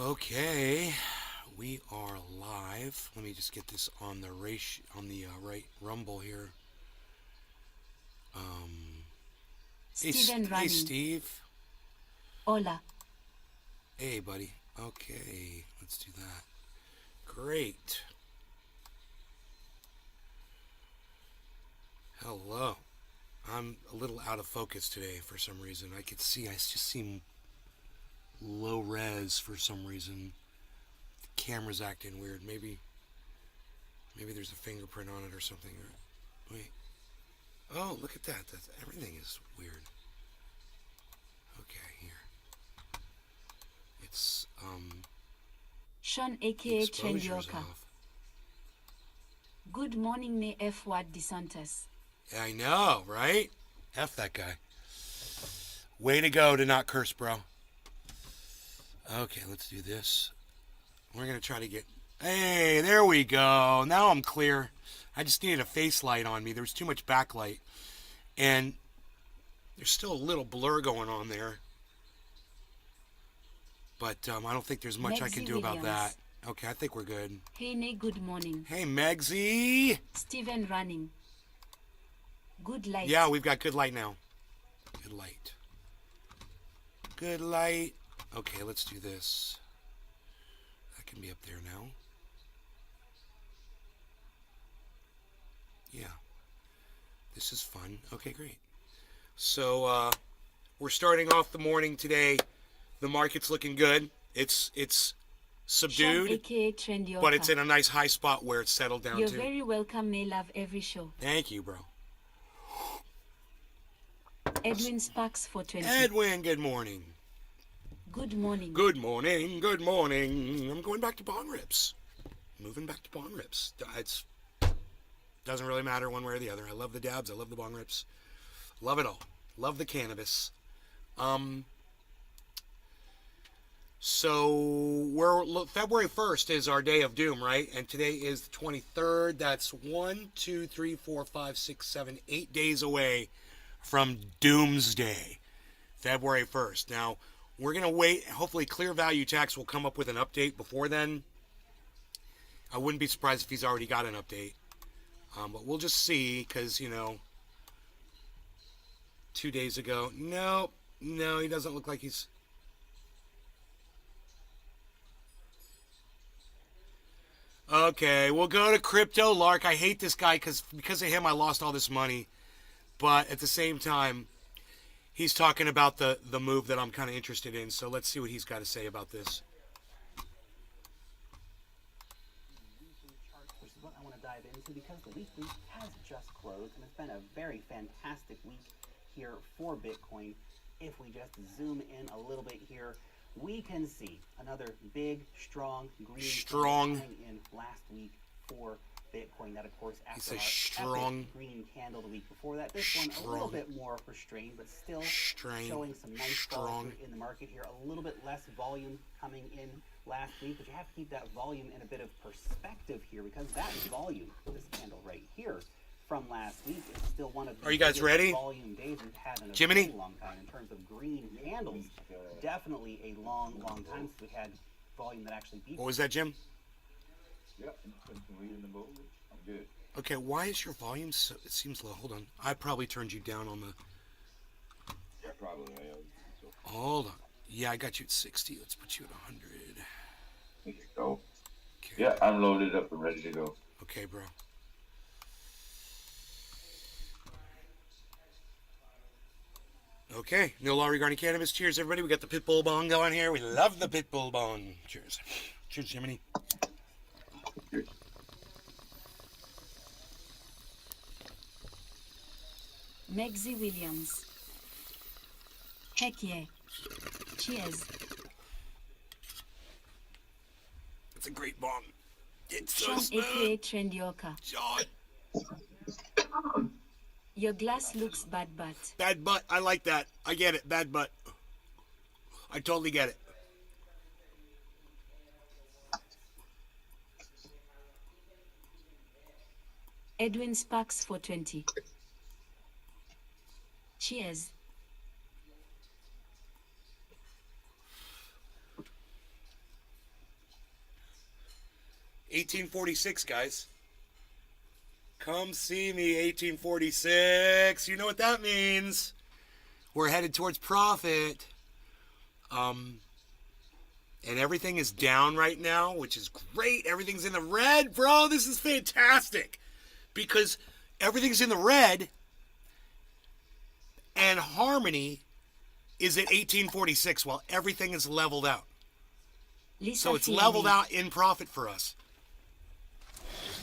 Okay, we are live. Let me just get this on the right rumble here. Steven Hey, Steve. Hola. Hey, buddy. Okay, let's do that. Great. Hello. I'm a little out of focus today for some reason. I just seem low res for some reason. The camera's acting weird. Maybe there's a fingerprint on it or something. Wait. Oh, look at that. Everything is weird. Okay, here. It's, Sean the aka exposure's Chendioka. off. Good morning ne F word DeSantis. Yeah, I know, right? F that guy. Way to go to not curse, bro. Okay, let's do this. We're going to try to get... Hey, there we go. Now I'm clear. I just needed a face light on me. There was too much backlight. And there's still a little blur going on there. But I don't think there's much I can do about that. Okay, I think we're good. Hey ne good morning. Hey, Megsy. Steven running. Good light. Yeah, we've got good light now. Good light. Good light. Okay, let's do this. That can be up there now. Yeah. This is fun. Okay, great. So, we're starting off the morning today. The market's looking good. It's subdued, Sean aka Chendioka. but it's in a nice high spot where it's settled down You're to. very welcome ne love every show. Thank you, bro. Edwin Sparks for 20. Edwin, good morning. Good morning. Good morning, good morning. I'm going back to bond rips. Moving back to bond rips. It's doesn't really matter one way or the other. I love the dabs. I love the bond rips. Love it all. Love the cannabis. So February 1st is our day of doom, right? And today is the 23rd. That's 1, 2, 3, 4, 5, 6, 7, 8 days away from doomsday. February 1st. Now, we're going to wait. Hopefully, Clear Value Tax will come up with an update before then. I wouldn't be surprised if he's already got an update. But we'll just see, because, 2 days ago. No, he doesn't look like he's... Okay, we'll go to Crypto Lark. I hate this guy because of him I lost all this money. But at the same time, he's talking about the move that I'm kind of interested in. So let's see what he's got to say about this. Which is what I want to dive into because the weekly has just closed and it's been a very fantastic week here for Bitcoin. If we just zoom in a little bit here, we can see another big, strong green coming in last week for Bitcoin. That, of course, after our epic green candle the week before that. This one a little bit more restrained, but still showing some nice follow-through in the market here. A little bit less volume coming in last week, but you have to keep that volume in a bit of perspective here because that volume, this candle right here, from last week is still one of the Are you guys ready? volume days we've had in a Jiminy? very long time in terms of green candles. Definitely a long time since we had volume that actually beat. What was that, Jim? Yep, put some weed in the bowl. I'm good. Okay, why is your volume so... It seems low. Hold on. I probably turned you down on the... Yeah, probably. So, Hold on. Yeah, I got you at 60. Let's put you at 100. there you go. Okay. Yeah, I'm loaded up and ready to go. Okay, bro. Okay, no law regarding cannabis. Cheers, everybody. We got the Pitbull Bong going here. We love the Pitbull Bong. Cheers. Cheers, Jiminy. Cheers. Megsy Williams. Heck yeah. Cheers. It's a great bong. It's so Sean smooth. aka Chendioka. Sean. Your glass looks bad, but Bad butt. I like that. I get it. Bad butt. I totally get it. Edwin Sparks for 20. Cheers. 1846, guys. Come see me, 1846. You know what that means. We're headed towards profit. And everything is down right now, which is great. Everything's in the red, bro. This is fantastic. Because everything's in the red, and Harmony is at 1846 while everything is leveled out. Lisa So it's Fieri. leveled out in profit for us.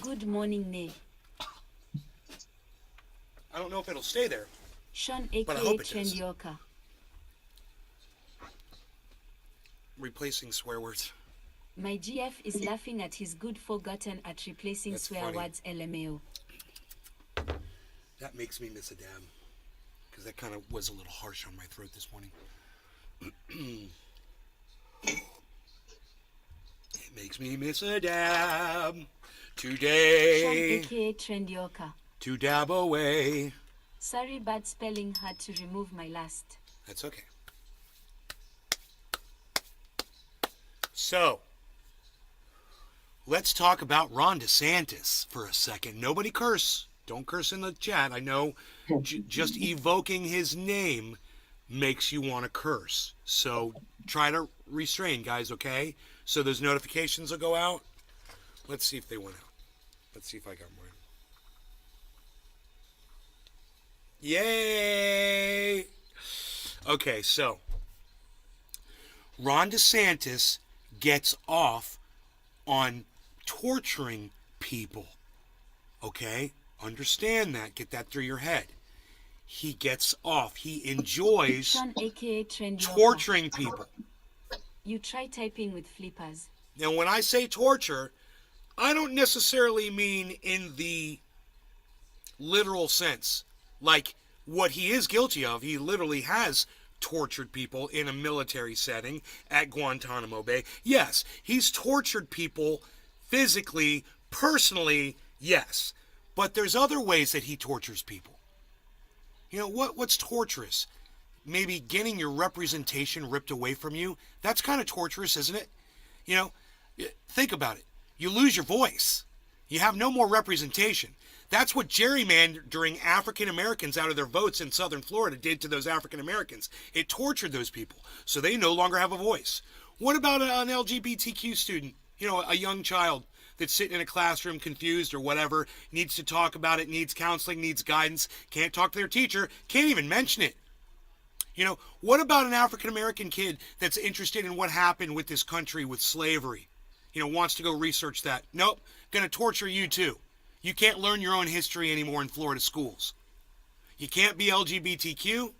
Good morning, Ne. I don't know if it'll stay there. Sean But I aka hope it does. Trendyoka. Replacing swear words. My GF is laughing at his good forgotten at replacing That's swear funny. words LMAO. That makes me miss a dab. Because that kind of was a little harsh on my throat this morning. It makes me miss a dab. Sean Today, aka Trendyoka. to dab away. Sorry, bad spelling, had to remove my last. That's okay. So, let's talk about Ron DeSantis for a second. Nobody curse. Don't curse in the chat. I know just evoking his name makes you want to curse. So, try to restrain, guys, okay? So those notifications will go out. Let's see if they went out. Let's see if I got more. Yay! Okay, so Ron DeSantis gets off on torturing people. Okay? Understand that. Get that through your head. He gets off. He enjoys Sean aka Trendyoka. torturing people. You try typing with flippers. Now, when I say torture, I don't necessarily mean in the literal sense. Like, what he is guilty of, he literally has tortured people in a military setting at Guantanamo Bay. Yes, he's tortured people physically, personally, yes. But there's other ways that he tortures people. You know, what's torturous? Maybe getting your representation ripped away from you. That's kind of torturous, isn't it? You know, think about it. You lose your voice. You have no more representation. That's what gerrymandering African Americans out of their votes in southern Florida did to those African Americans. It tortured those people, so they no longer have a voice. What about an LGBTQ student? You know, a young child that's sitting in a classroom confused or whatever, needs to talk about it, needs counseling, needs guidance, can't talk to their teacher, can't even mention it. You know, what about an African American kid that's interested in what happened with this country with slavery? You know, wants to go research that. Nope, gonna torture you too. You can't learn your own history anymore in Florida schools. You can't be LGBTQ.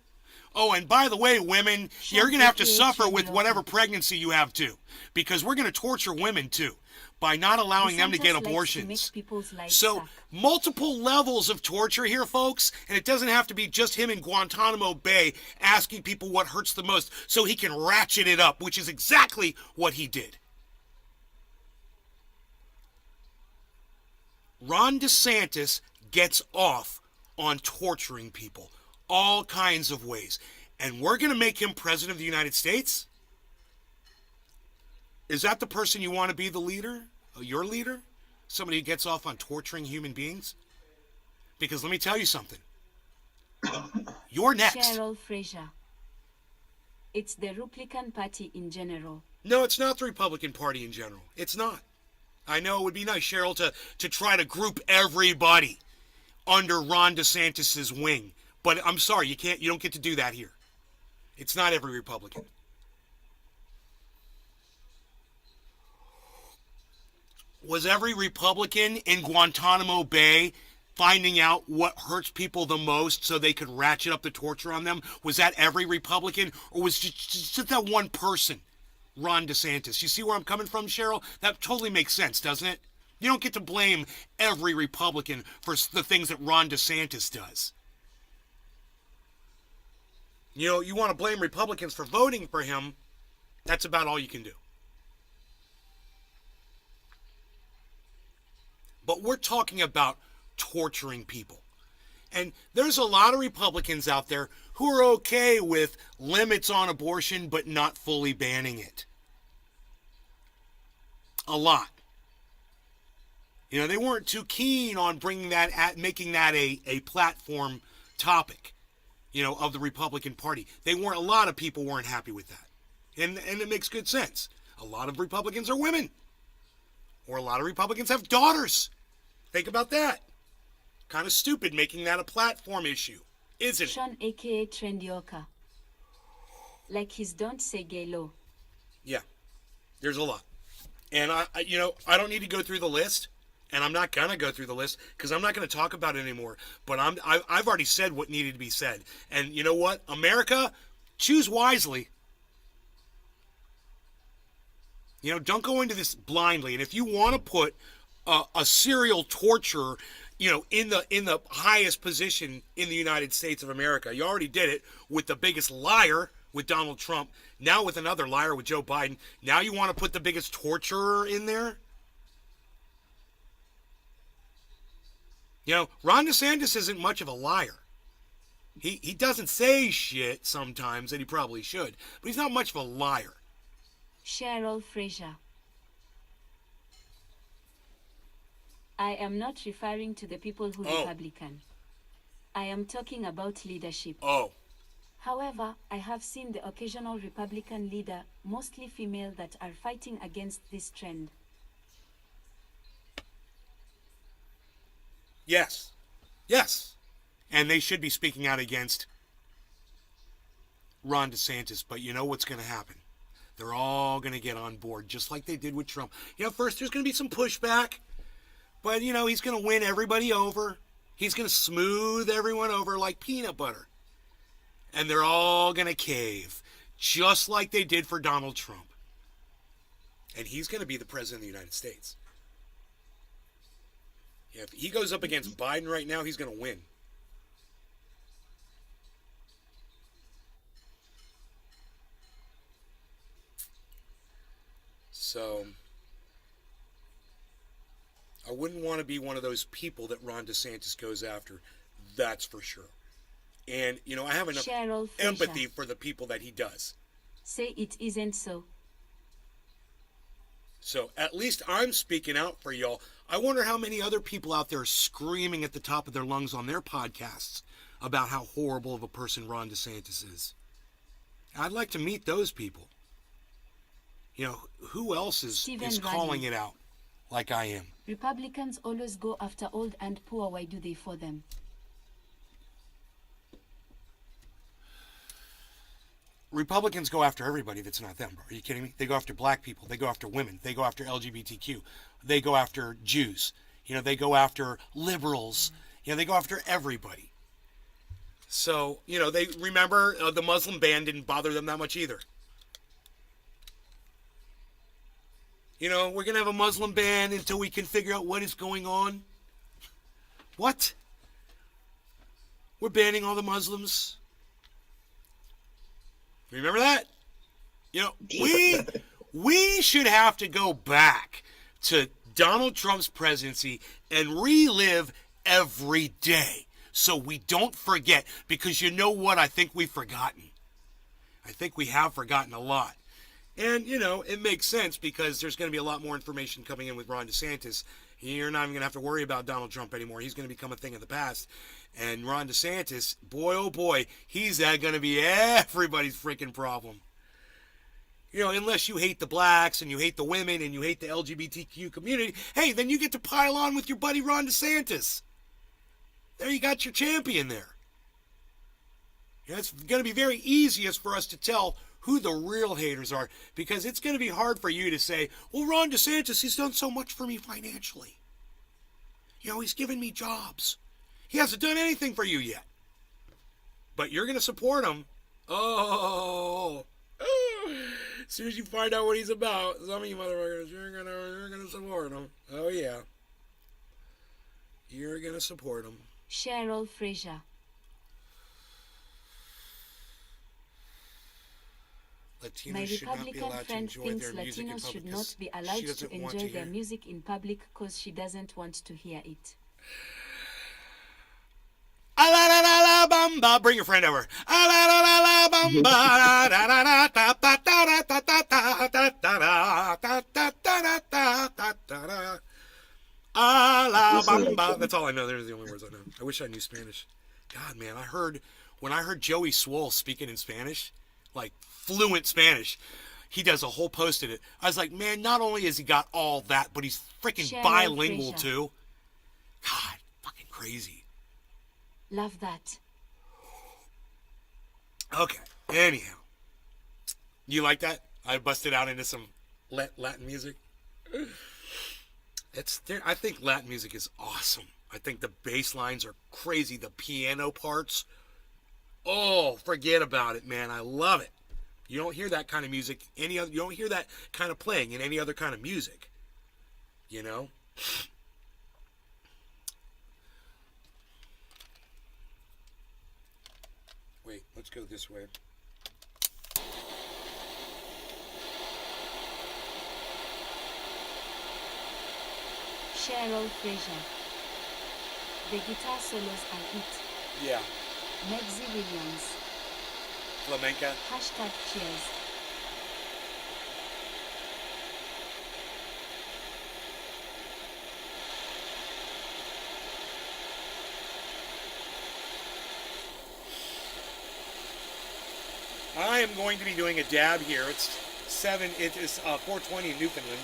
Oh, and by the way, women, you're going to have to suffer with whatever pregnancy you have too. Because we're going to torture women too by not allowing them to get abortions. So, multiple levels of torture here, folks. And it doesn't have to be just him in Guantanamo Bay asking people what hurts the most so he can ratchet it up, which is exactly what he did. Ron DeSantis gets off on torturing people all kinds of ways. And we're going to make him president of the United States? Is that the person you want to be the leader? Your leader? Somebody who gets off on torturing human beings? Because let me tell you something. You're next. Cheryl Fraser. It's the Republican Party in general. No, it's not the Republican Party in general. It's not. I know it would be nice, Cheryl, to try to group everybody under Ron DeSantis's wing. But I'm sorry, you don't get to do that here. It's not every Republican. Was every Republican in Guantanamo Bay finding out what hurts people the most so they could ratchet up the torture on them? Was that every Republican? Or was just that one person, Ron DeSantis? You see where I'm coming from, Cheryl? That totally makes sense, doesn't it? You don't get to blame every Republican for the things that Ron DeSantis does. You know, you want to blame Republicans for voting for him, that's about all you can do. But we're talking about torturing people. And there's a lot of Republicans out there who are okay with limits on abortion but not fully banning it. A lot. You know, they weren't too keen on bringing that making that a platform topic, you know, of the Republican Party. A lot of people weren't happy with that. And it makes good sense. A lot of Republicans are women. Or a lot of Republicans have daughters. Think about that. Kind of stupid making that a platform issue, isn't it? Sean aka Trendioka. Like his don't say gay law. Yeah. There's a lot. And I don't need to go through the list. And I'm not going to go through the list because I'm not going to talk about it anymore. But I've already said what needed to be said. And you know what? America, choose wisely. You know, don't go into this blindly. And if you want to put a serial torturer, you know, in the highest position in the United States of America, you already did it with the biggest liar with Donald Trump. Now with another liar with Joe Biden. Now you want to put the biggest torturer in there? You know, Ron DeSantis isn't much of a liar. He doesn't say shit sometimes that he probably should, but he's not much of a liar. Cheryl Fraser. I am not referring to the people who Republican. I am talking about leadership. Oh. However, I have seen the occasional Republican leader, mostly female, that are fighting against this trend. Yes. Yes. And they should be speaking out against Ron DeSantis, but you know what's going to happen? They're all going to get on board, just like they did with Trump. You know, first there's going to be some pushback, but, you know, he's going to win everybody over. He's going to smooth everyone over like peanut butter. And they're all going to cave, just like they did for Donald Trump. And he's going to be the president of the United States. Yeah, if he goes up against Biden right now, he's going to win. So, I wouldn't want to be one of those people that Ron DeSantis goes after. That's for sure. And, you know, I have enough empathy for the people that he does. Say it isn't so. So, at least I'm speaking out for y'all. I wonder how many other people out there are screaming at the top of their lungs on their podcasts about how horrible of a person Ron DeSantis is. I'd like to meet those people. You know, who else is calling it out like I am? Republicans always go after old and poor. Why do they for them? Republicans go after everybody that's not them, bro. Are you kidding me? They go after black people. They go after women. They go after LGBTQ. They go after Jews. You know, they go after liberals. You know, they go after everybody. So, you know, they remember the Muslim ban didn't bother them that much either. You know, we're going to have a Muslim ban until we can figure out what is going on. What? We're banning all the Muslims. Remember that? You know, we should have to go back to Donald Trump's presidency and relive every day so we don't forget. Because you know what? I think we've forgotten. I think we have forgotten a lot. And, you know, it makes sense because there's going to be a lot more information coming in with Ron DeSantis. You're not even going to have to worry about Donald Trump anymore. He's going to become a thing of the past. And Ron DeSantis, boy, oh boy, he's going to be everybody's freaking problem. You know, unless you hate the blacks and you hate the women and you hate the LGBTQ community, hey, then you get to pile on with your buddy Ron DeSantis. There you got your champion there. You know, it's going to be very easiest for us to tell who the real haters are, because it's going to be hard for you to say, well, Ron DeSantis, he's done so much for me financially. You know, he's given me jobs. He hasn't done anything for you yet. But you're going to support him. Oh. As soon as you find out what he's about, some of you motherfuckers, you're gonna support him. Oh, yeah. You're going to support him. Cheryl Fraser. Latinos My should not be Republican allowed to friend enjoy thinks their music in Latinos public should because not be she allowed to doesn't want enjoy to their hear. music in public because she doesn't want to hear it. Bamba. Bring your friend over. Alabama. That's all I know. They're the only words I know. I wish I knew Spanish. God, man, when I heard Joey Swole speaking in Spanish, like fluent Spanish, he does a whole post in it. I was like, man, not only has he got all that, but he's freaking Cheryl bilingual Fraser. too. God, fucking crazy. Love that. Okay, anyhow. You like that? I busted out into some Latin music. I think Latin music is awesome. I think the bass lines are crazy. The piano parts, oh, forget about it, man. I love it. You don't hear that kind of music you don't hear that kind of playing in any other kind of music. You know? Wait, let's go this way. Cheryl Fraser. The guitar solos are it. Yeah. Megzy Williams. Flamenca. #cheers. I am going to be doing a dab here. It is 4:20 in Newfoundland.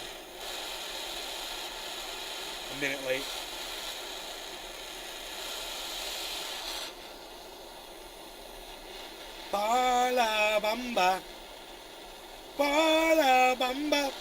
A minute late. Bala bamba. Bala bamba.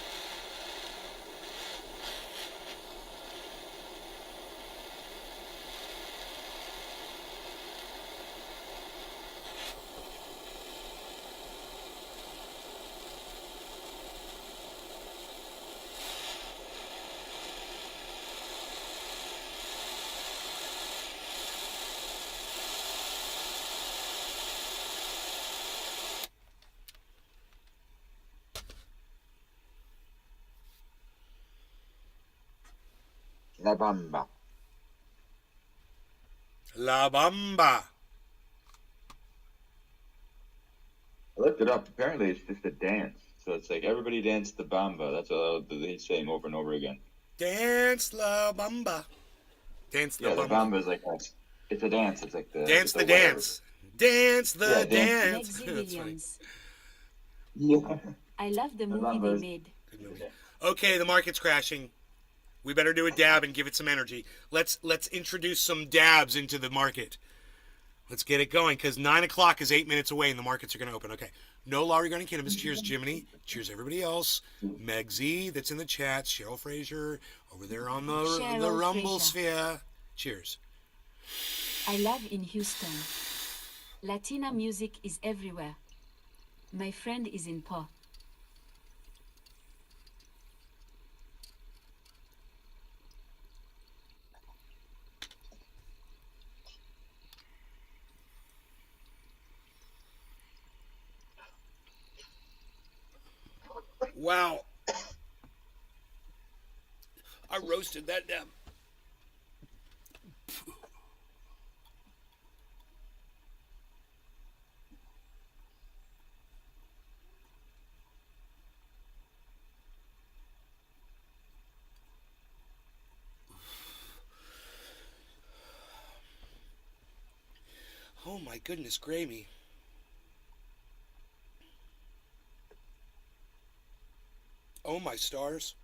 La Bamba. La bamba. I looked it up. Apparently, it's just a dance. So it's like everybody dance the bamba. That's what he's saying over and over again. Dance la bamba. Dance the Yeah, the bamba. bamba is like it's a dance. It's like the Dance the whatever. dance. Dance the Yeah, dance. Megzy That's funny. Williams. Yeah. I love the movie love they it. made. Good movie. Okay, the market's crashing. We better do a dab and give it some energy. Let's introduce some dabs into the market. Let's get it going because 9 o'clock is 8 minutes away and the markets are going to open. Okay. No law regarding cannabis. Cheers, Jiminy. Cheers, everybody else. Meg Z, that's in the chat. Cheryl Fraser, over there on the Cheryl Rumble Fraser. sphere. Cheers. I love in Houston. Latina music is everywhere. My friend is in Po. Wow. I roasted that dab. Oh my goodness, Grammy. Oh my stars.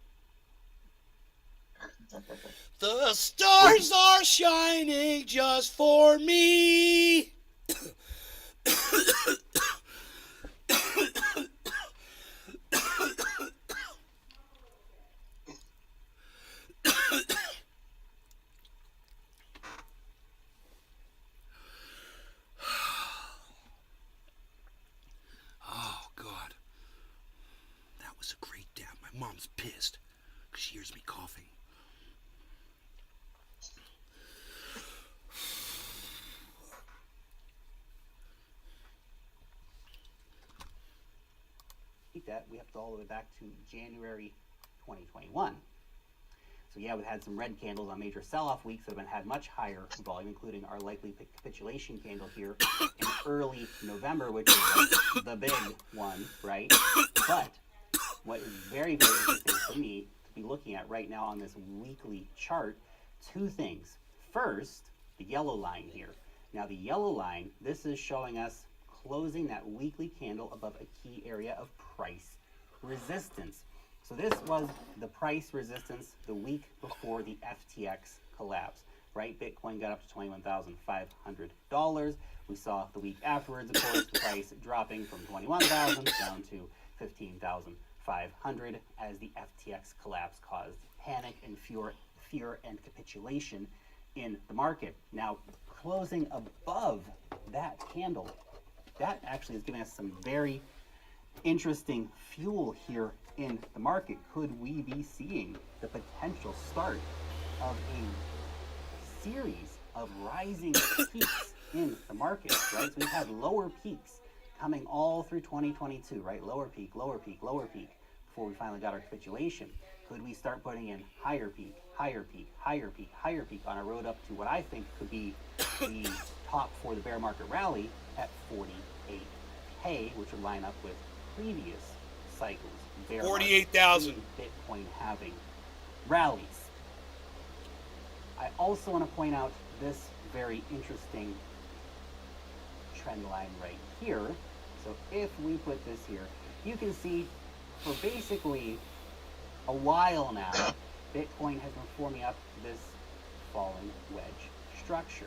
The stars are shining just for me. Oh, God. That was a great dab. My mom's pissed because she hears me coughing. That we have to go all the way back to January 2021. So yeah, we've had some red candles on major sell-off weeks that have had much higher volume, including our likely capitulation candle here in early November, which is like the big one, right? But what is very, very interesting for me to be looking at right now on this weekly chart, two things. First, the yellow line here. Now the yellow line, this is showing us closing that weekly candle above a key area of price resistance. So this was the price resistance the week before the FTX collapse, right? Bitcoin got up to $21,500. We saw the week afterwards, of course, the price dropping from 21,000 down to 15,500 as the FTX collapse caused panic and fear and capitulation in the market. Now, closing above that candle, that actually is giving us some very interesting fuel here in the market. Could we be seeing the potential start of a series of rising peaks in the market, right? So we've had lower peaks coming all through 2022, right? Lower peak, lower peak, lower peak before we finally got our capitulation. Could we start putting in higher peak, higher peak, higher peak, higher peak on our road up to what I think could be the top for the bear market rally at 48K, which would line up with previous cycles, 48,000 Bitcoin having rallies. I also want to point out this very interesting trend line right here. So if we put this here, you can see for basically a while now, Bitcoin has been forming up this falling wedge structure.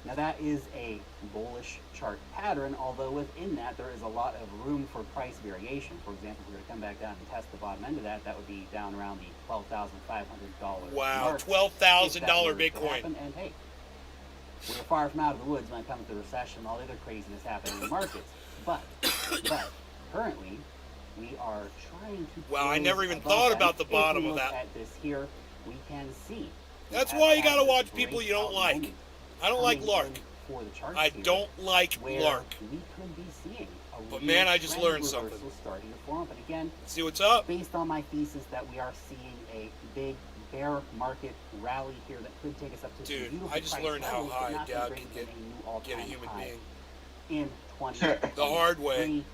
Now that is a bullish chart pattern, although within that there is a lot of room for price variation. For example, if we were to come back down and test the bottom end of that, that would be down around the $12,500 Wow, mark. $12,000 Bitcoin. Bitcoin. And hey, we're far from out of the woods when it comes to recession and all the other craziness happening in the markets. But currently, we are trying to. Wow, I close never even above thought that. about the If bottom we of look that. At this here, we can see. That's we why have you gotta had watch this people you don't breakout like. moment I don't like coming Lark. in for the charts I here, don't like where Lark. we could be seeing a But real man, I just trend learned reversal something. starting to form. But again, See what's up? based on my thesis that we are seeing a big bear market rally here that could take us up to some Dude, beautiful I just price learned how levels, but high not Dow gonna can bring get in a new all-time a human high being. in The hard way.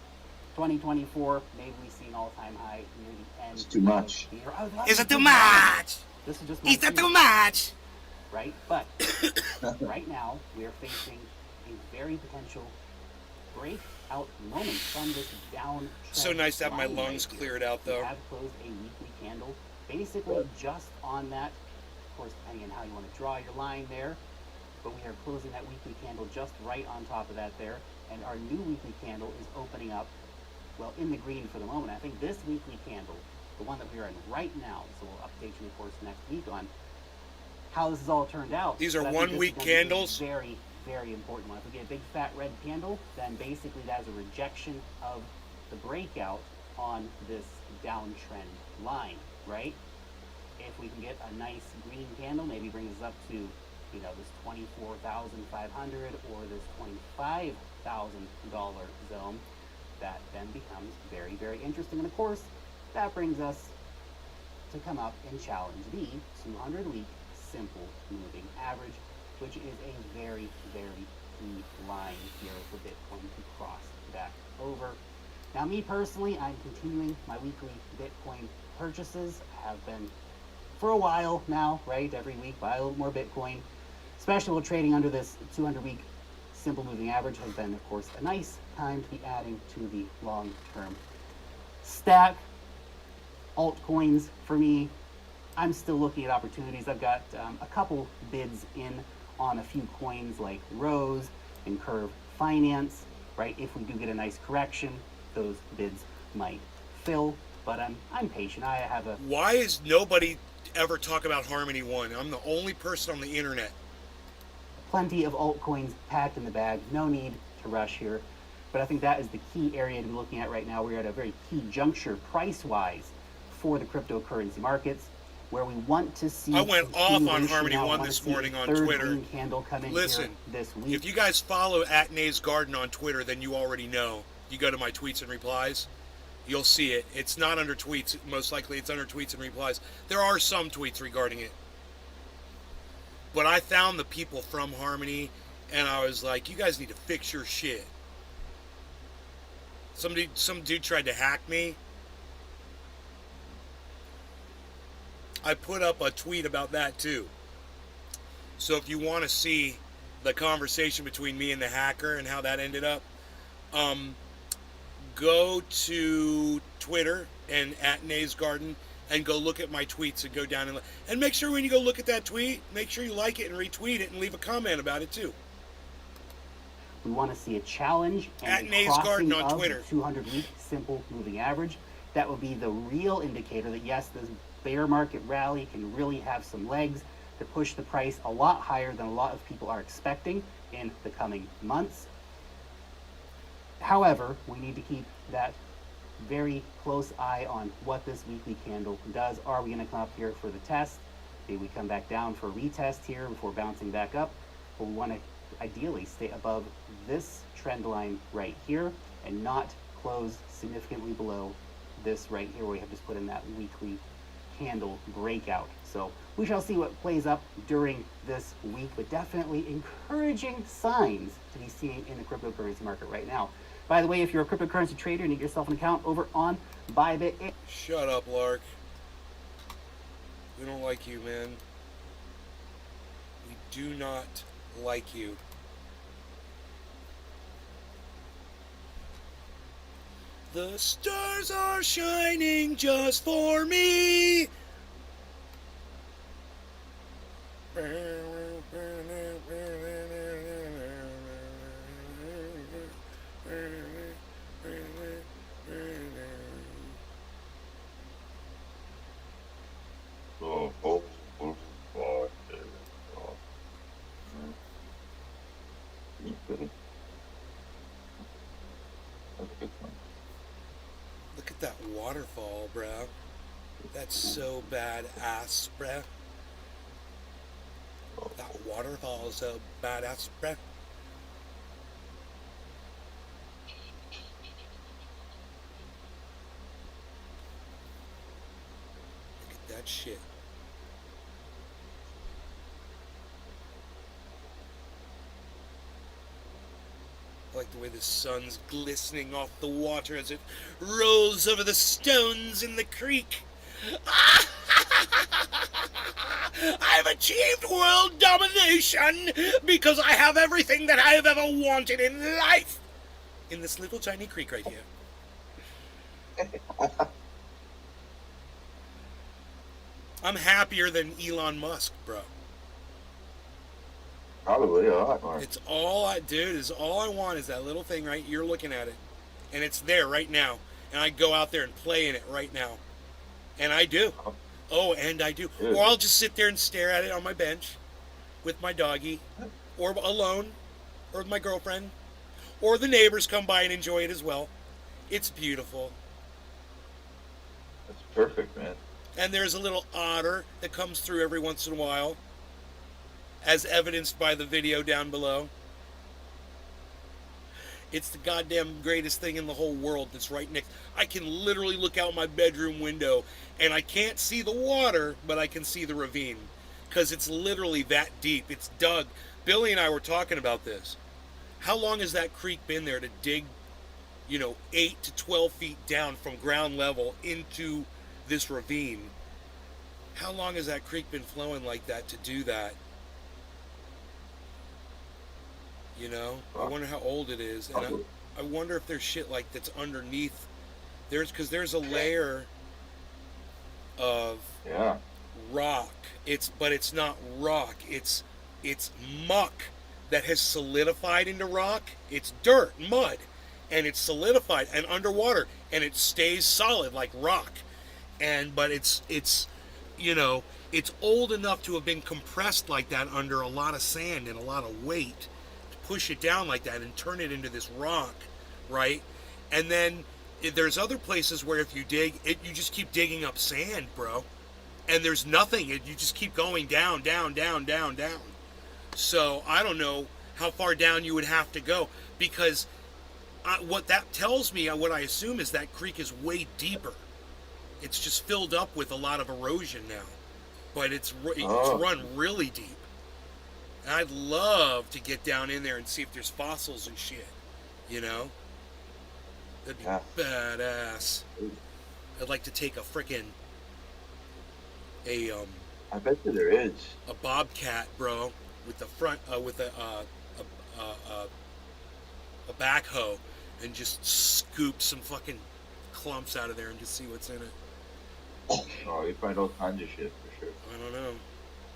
2024, maybe we see an all-time high near the end. It's too much. Of the year. Oh, Is it too much? This is just my Is that too theory, much? right? But right now we are facing a very potential breakout moment from this downtrend. So nice to have my line lungs right here. cleared out, We though. have closed a weekly candle, basically just on that. Of course, depending on how you want to draw your line there, but we are closing that weekly candle just right on top of that there, and our new weekly candle is opening up, well, in the green for the moment. I think this weekly candle, the one that we are in right now, so we'll update you, of course, next week on how this has all turned out. These are But I think this is 1 week gonna be a candles? very, very important one. If we get a big fat red candle, then basically that is a rejection of the breakout on this downtrend line, right? If we can get a nice green candle, maybe brings us up to, you know, this 24,500 or this $25,000 zone, that then becomes very, very interesting. And of course, that brings us to come up and challenge the 200-week simple moving average, which is a very, very key line here for Bitcoin to cross back over. Now, me personally, I'm continuing my weekly Bitcoin purchases. I have been for a while now, right? Every week, buy a little more Bitcoin. Especially while trading under this 200-week simple moving average has been, of course, a nice time to be adding to the long-term stack. Altcoins, for me, I'm still looking at opportunities. I've got a couple bids in on a few coins like Rose and Curve Finance, right? If we do get a nice correction, those bids might fill, but I'm patient. I have a Why is nobody ever talk about Harmony One? I'm the only person on the internet. plenty of altcoins packed in the bag. No need to rush here. But I think that is the key area to be looking at right now. We're at a very key juncture price-wise for the cryptocurrency markets, where we want to see. I went off on continuation. Harmony Now, I One wanna this see morning a on third Twitter. green candle come in Listen, here this week. If you guys follow at Nays Garden on Twitter, then you already know. You go to my tweets and replies, you'll see it. It's not under tweets. Most likely it's under tweets and replies. There are some tweets regarding it. But I found the people from Harmony, and I was like, you guys need to fix your shit. Some dude tried to hack me. I put up a tweet about that too. So if you want to see the conversation between me and the hacker and how that ended up, go to Twitter and at Nays Garden and go look at my tweets and go down and make sure when you go look at that tweet, make sure you like it and retweet it and leave a comment about it too. We want to see a challenge At and a Nays crossing Garden on of Twitter. the 200-week simple moving average. That will be the real indicator that yes, this bear market rally can really have some legs to push the price a lot higher than a lot of people are expecting in the coming months. However, we need to keep that very close eye on what this weekly candle does. Are we going to come up here for the test? Maybe we come back down for a retest here before bouncing back up. But we want to ideally stay above this trend line right here and not close significantly below this right here where we have just put in that weekly candle breakout. So we shall see what plays up during this week, but definitely encouraging signs to be seen in the cryptocurrency market right now. By the way, if you're a cryptocurrency trader and you get yourself an account over on Bybit. Shut up, Lark. We don't like you, man. We do not like you. The stars are shining just for me. Look at that waterfall, bro. That's so badass, bro. That waterfall is so badass, bro. Look at that shit. I like the way the sun's glistening off the water as it rolls over the stones in the creek. I've achieved world domination because I have everything that I have ever wanted in life in this little tiny creek right here. I'm happier than Elon Musk, bro. Probably a lot more. It's all I, dude, is all I want is that little thing, right? You're looking at it. And it's there right now. And I go out there and play in it right now. And I do. Oh, and I do. Dude. Or I'll just sit there and stare at it on my bench with my doggy. Or alone. Or with my girlfriend. Or the neighbors come by and enjoy it as well. It's beautiful. That's perfect, man. And there's a little otter that comes through every once in a while, as evidenced by the video down below. It's the goddamn greatest thing in the whole world that's right next. I can literally look out my bedroom window and I can't see the water, but I can see the ravine because it's literally that deep. It's dug. Billy and I were talking about this. How long has that creek been there to dig, 8 to 12 feet down from ground level into this ravine? How long has that creek been flowing like that to do that? I wonder how old it is, and I wonder if there's shit like that's underneath. Because there's a layer of rock. But it's not rock. It's muck that has solidified into rock. It's dirt, mud, and it's solidified and underwater, and it stays solid like rock. But it's old enough to have been compressed like that under a lot of sand and a lot of weight. Push it down like that and turn it into this rock, right? And then there's other places where if you dig it, you just keep digging up sand, bro, and there's nothing. You just keep going down, down, down, down, down. So I don't know how far down you would have to go, because what that tells me, what I assume is that creek is way deeper. It's just filled up with a lot of erosion now, but it's run really deep. I'd love to get down in there and see if there's fossils and shit, That'd be badass. I'd like to take a frickin', a I bet you there is. a bobcat, bro, with the front with a backhoe, and just scoop some fucking clumps out of there and just see what's in it. Oh, you find all kinds of shit for sure. I don't know.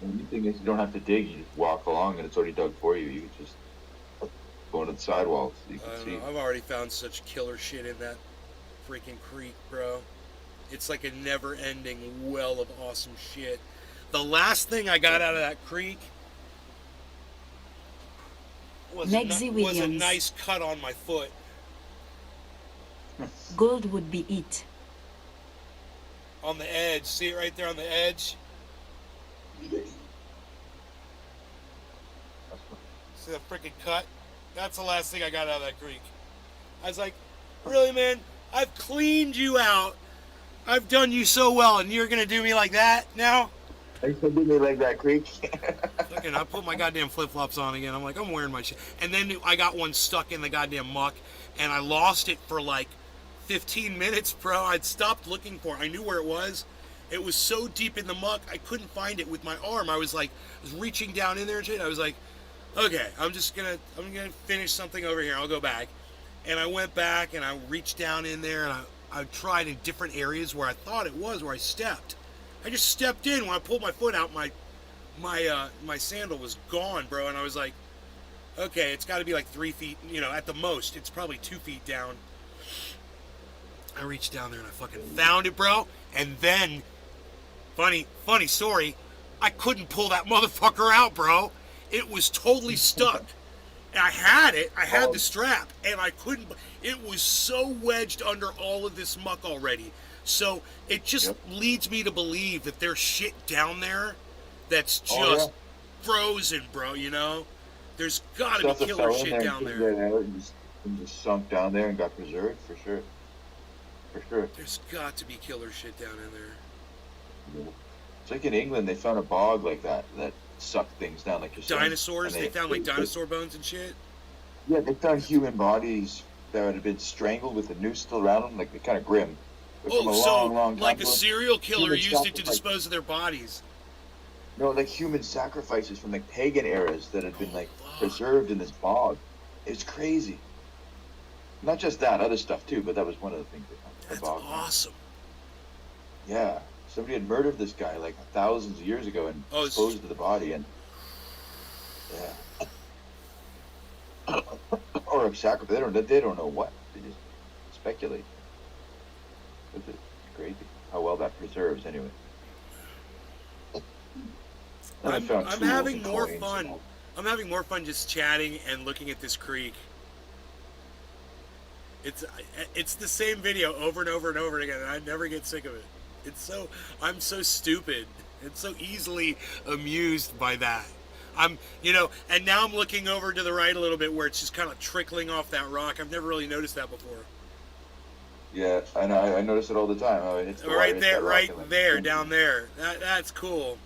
And the thing is, you don't have to dig. You just walk along, and it's already dug for you. You can just go into the sidewalls. So you I can don't see. know. I've already found such killer shit in that freaking creek, bro. It's like a never-ending well of awesome shit. The last thing I got out of that creek was Megzi was a Williams. nice cut on my foot. Gold would be it. On the edge. See it right there on the edge? See the freaking cut? That's the last thing I got out of that creek. I was like, really, man? I've cleaned you out. I've done you so well, and you're going to do me like that now? I said, do me like that creek. Fucking, I put my goddamn flip-flops on again. I'm like, I'm wearing my shit. And then I got one stuck in the goddamn muck, and I lost it for like 15 minutes, bro. I'd stopped looking for it. I knew where it was. It was so deep in the muck, I couldn't find it with my arm. I was reaching down in there and shit. I was like, okay, I'm gonna finish something over here. I'll go back. And I went back and I reached down in there and I tried in different areas where I thought it was, where I stepped. I just stepped in. When I pulled my foot out, my sandal was gone, bro. And I was like, okay, it's got to be like 3 feet, at the most. It's probably 2 feet down. I reached down there and I fucking found it, bro. And then, funny story, I couldn't pull that motherfucker out, bro. It was totally stuck. And I had it. I had the strap, and I couldn't. It was so wedged under all of this muck already. So it just leads me to believe that there's shit down there that's just frozen, bro. There's got to be killer shit down there. And just sunk down there and got preserved for sure. For sure. There's got to be killer shit down in there. It's like in England, they found a bog like that sucked things down like yourself. Dinosaurs? They found like dinosaur bones and shit? Yeah, they found human bodies that had been strangled with a noose still around them, like they're kind of grim. Long like time a serial killer human used it to sacrifice. dispose of their bodies. No, like human sacrifices from like pagan eras that had been like preserved in this bog. It's crazy. Not just that, other stuff too, but that was one of the things they found. That's the bog. awesome. Yeah. Somebody had murdered this guy like thousands of years ago and disposed of the body, and or a sacrifice. They don't know what. They just speculate. It's crazy how well that preserves anyway. I'm having more fun. I'm having more fun just chatting and looking at this creek. It's the same video over and over and over again, and I never get sick of it. I'm so stupid and so easily amused by that. And now I'm looking over to the right a little bit where it's just kind of trickling off that rock. I've never really noticed that before. Yeah, I know. I notice it all the time. How it hits the right there, down there. That's cool.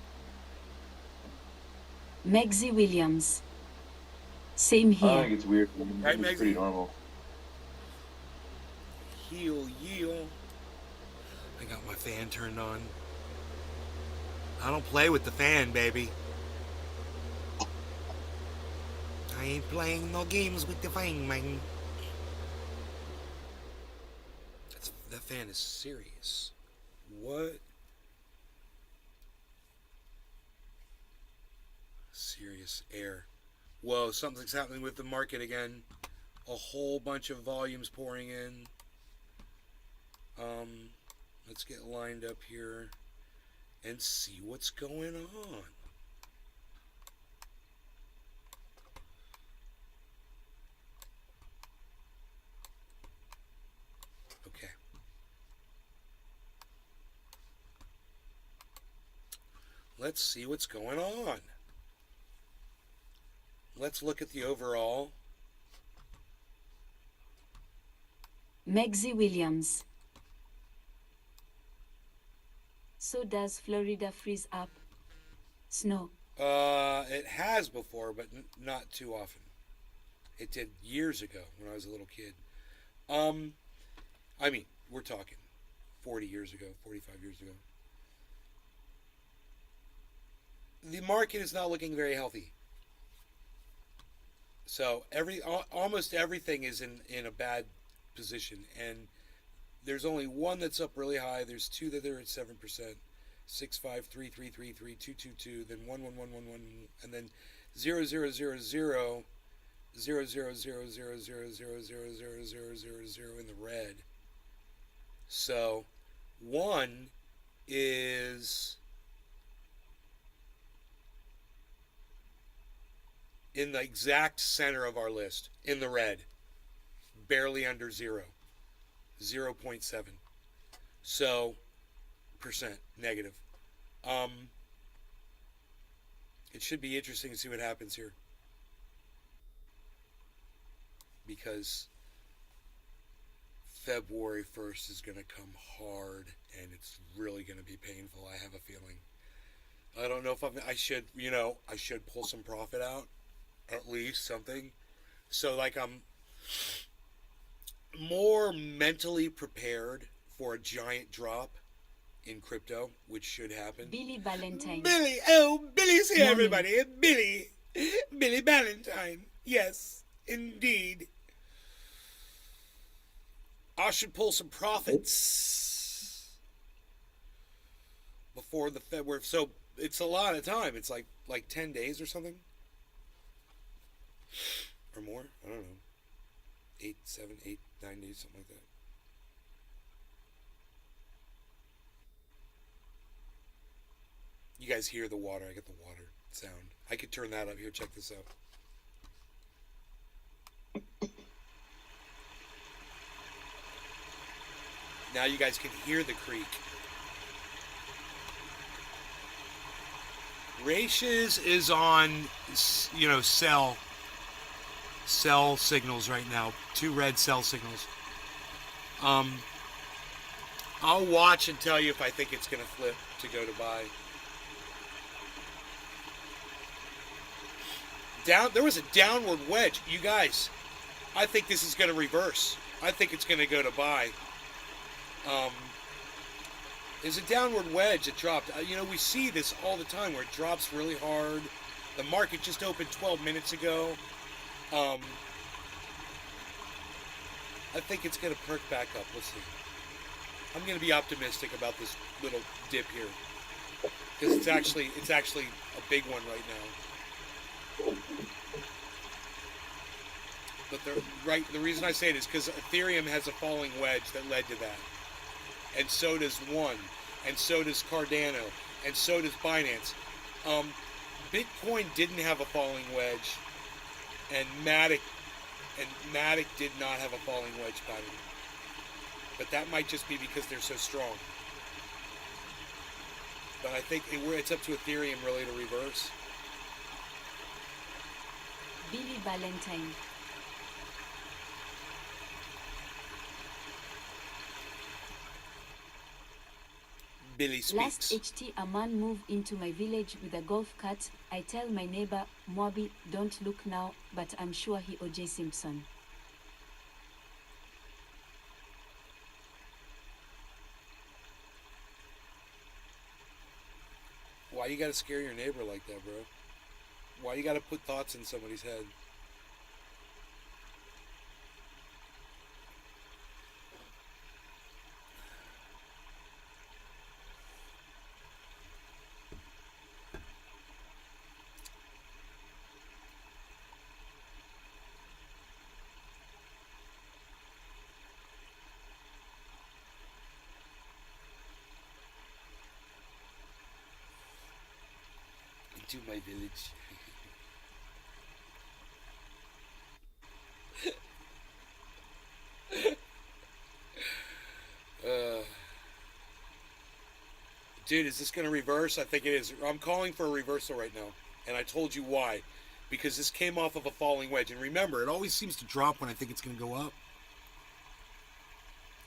Megzi Williams. Same here. I think it's weird. Right, It's Megzi? pretty normal. Heel. I got my fan turned on. I don't play with the fan, baby. I ain't playing no games with the fan, man. That fan is serious. What? Serious air. Whoa, something's happening with the market again. A whole bunch of volumes pouring in. Let's get lined up here and see what's going on. Okay. Let's see what's going on. Let's look at the overall. Megzi Williams. So does Florida freeze up? Snow. It has before, but not too often. It did years ago when I was a little kid. I mean, we're talking 40 years ago, 45 years ago. the market is not looking very healthy. So almost everything is in a bad position, and there's only one that's up really high. There's two that are at 7%, 6, 5, 3, 3, 3, 3, 2, 2, 2, then 1, 1, 1, 1, 1, and then 0, 0, 0, 0, 0, 0, 0, 0, 0, 0, 0, 0, 0, 0, 0 in the red. So 1 is in the exact center of our list, in the red, barely under 0, 0.7. So, percent negative. It should be interesting to see what happens here, because February 1st is going to come hard, and it's really going to be painful. I have a feeling. I don't know if I should pull some profit out, at least something, so like I'm more mentally prepared for a giant drop in crypto, which should happen. Billy Valentine. Billy's here, everybody. Billy Valentine. Yes, indeed. I should pull some profits before the February. So it's a lot of time. It's like 10 days or something, or more. I don't know. 8, 7, 8, 9 days, something like that. You guys hear the water. I get the water sound. I could turn that up here. Check this out. Now you guys can hear the creek. Ratius is on, cell signals right now. 2 red cell signals. I'll watch and tell you if I think it's going to flip to go to buy. There was a downward wedge. You guys, I think this is going to reverse. I think it's going to go to buy. There's a downward wedge that dropped. We see this all the time where it drops really hard. The market just opened 12 minutes ago. I think it's going to perk back up. We'll see. I'm going to be optimistic about this little dip here, because it's actually a big one right now. But the reason I say it is because Ethereum has a falling wedge that led to that, and so does One, and so does Cardano, and so does Binance. Bitcoin didn't have a falling wedge, and Matic did not have a falling wedge pattern. But that might just be because they're so strong. But I think it's up to Ethereum really to reverse. Billy Valentine. Billy speaks. Last HT, a man moved into my village with a golf cart. I tell my neighbor, Moby, don't look now, but I'm sure he O.J. Simpson. Why you gotta scare your neighbor like that, bro? Why you gotta put thoughts in somebody's head? To my village. Dude, is this going to reverse? I think it is. I'm calling for a reversal right now. And I told you why. Because this came off of a falling wedge. And remember, it always seems to drop when I think it's going to go up.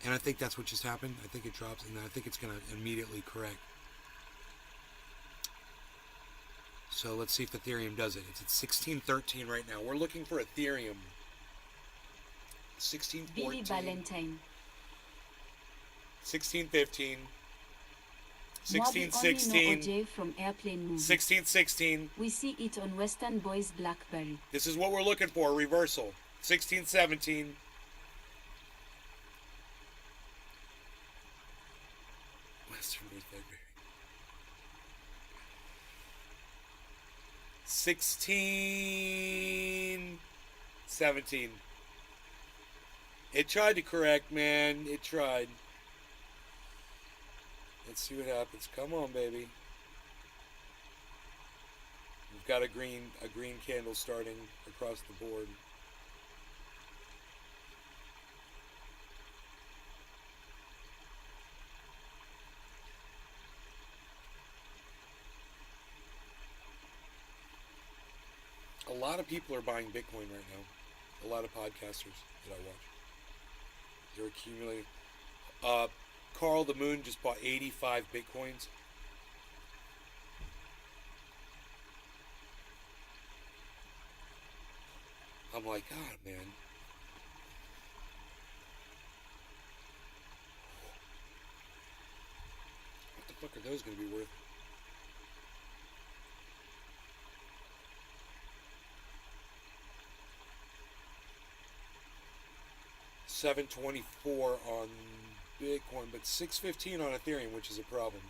And I think that's what just happened. I think it drops, and then I think it's going to immediately correct. So let's see if Ethereum does it. It's at 1613 right now. We're looking for Ethereum. 1614. Billy Valentine. 1615. Mwabi only know 1616. OJ from airplane movie. 1616. We see it on Western Boys Blackberry. This is what we're looking for, reversal. 1617. Western Boys Blackberry. 1617. It tried to correct, man. It tried. Let's see what happens. Come on, baby. We've got a green candle starting across the board. A lot of people are buying Bitcoin right now. A lot of podcasters that I watch. They're accumulating. Carl the Moon just bought 85 Bitcoins. I'm like, God, man. What the fuck are those going to be worth? $724 on Bitcoin, but $615 on Ethereum, which is a problem.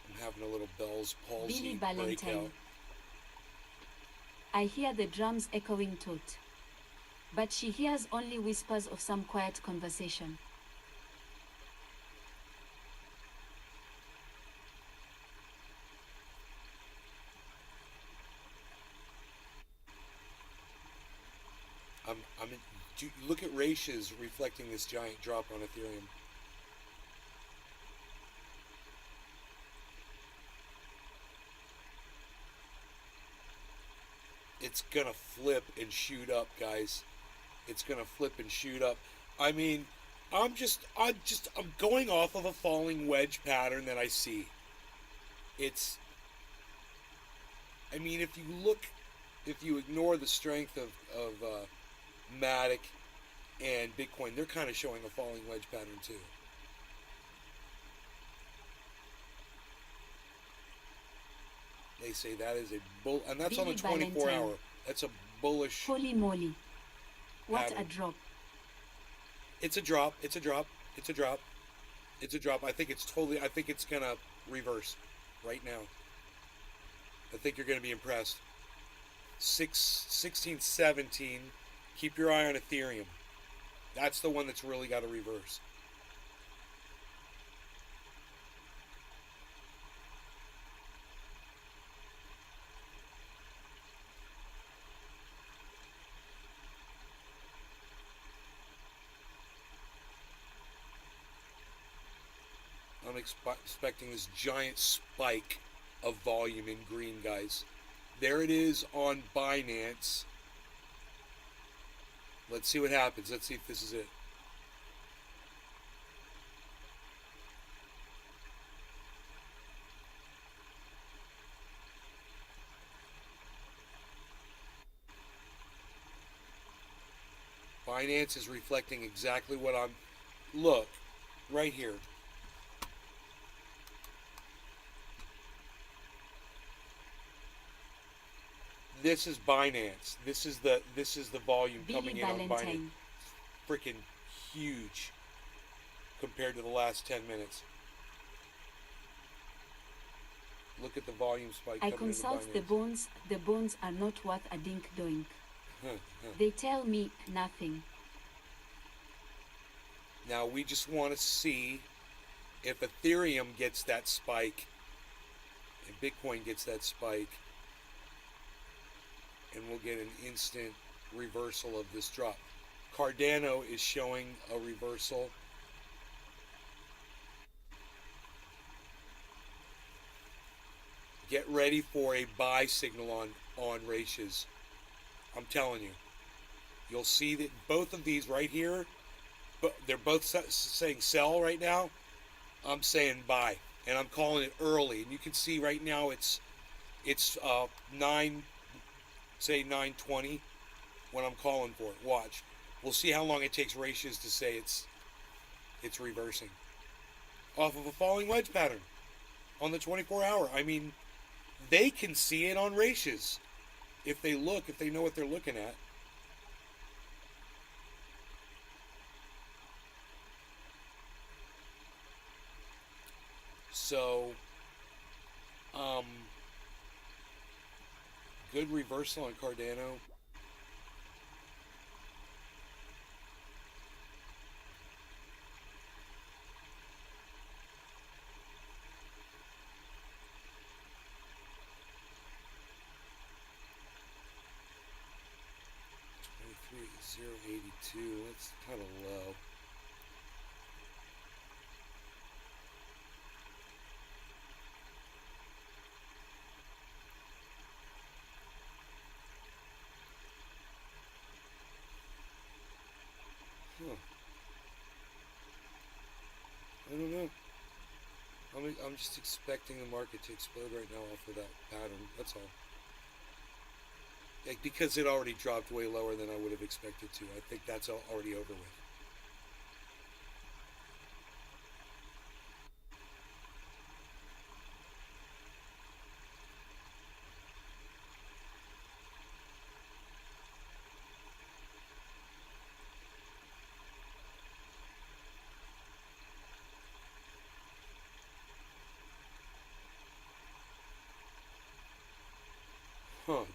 I'm having a little Bell's palsy Billy breakout. Valentine. I hear the drums echoing taut. But she hears only whispers of some quiet conversation. Look at ratios reflecting this giant drop on Ethereum. It's gonna flip and shoot up, guys. It's gonna flip and shoot up. I mean, I'm going off of a falling wedge pattern that I see. I mean, if you ignore the strength of Matic and Bitcoin, they're kind of showing a falling wedge pattern too. They say that is a bull, and that's on the 24 hour. That's a bullish. Holy moly. What pattern. a drop. It's a drop. It's a drop. It's a drop. It's a drop. I think it's gonna reverse right now. I think you're gonna be impressed. 1617. Keep your eye on Ethereum. That's the one that's really got to reverse. I'm expecting this giant spike of volume in green, guys. There it is on Binance. Let's see what happens. Let's see if this is it. Binance is reflecting exactly what I'm... Look, right here. This is Binance. This is the volume coming in on Binance. Freaking huge compared to the last 10 minutes. Look at the volume spike. I consult the bones. The bones are not worth a dink doink. They tell me nothing. Now we just want to see if Ethereum gets that spike and Bitcoin gets that spike, and we'll get an instant reversal of this drop. Cardano is showing a reversal. Get ready for a buy signal on ratios. I'm telling you. You'll see that both of these right here, but they're both saying sell right now. I'm saying buy, and I'm calling it early. And you can see right now it's 9 say 920 when I'm calling for it. Watch. We'll see how long it takes ratios to say it's reversing. Off of a falling wedge pattern on the 24-hour. I mean, they can see it on ratios if they look, if they know what they're looking at. So, good reversal on Cardano. $23,082. That's kind of low. I don't know. I'm just expecting the market to explode right now off of that pattern. That's all. Like, because it already dropped way lower than I would have expected to. I think that's already over with.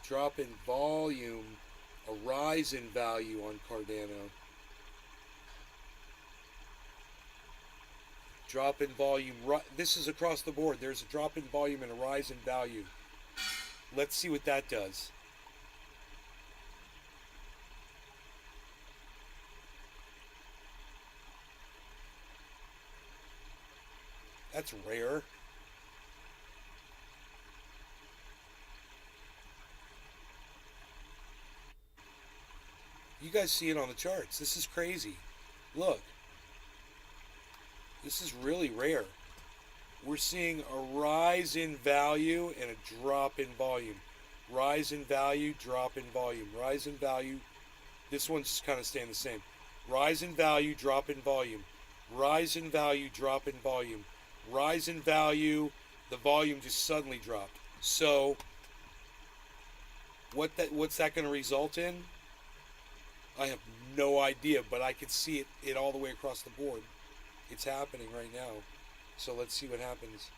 Drop in volume, a rise in value on Cardano. Drop in volume. This is across the board. There's a drop in volume and a rise in value. Let's see what that does. That's rare. You guys see it on the charts. This is crazy. Look. This is really rare. We're seeing a rise in value and a drop in volume. Rise in value, drop in volume. Rise in value. This one's just kind of staying the same. Rise in value, drop in volume. Rise in value, drop in volume. Rise in value, the volume just suddenly dropped. So, what's that going to result in? I have no idea, but I can see it all the way across the board. It's happening right now. So let's see what happens.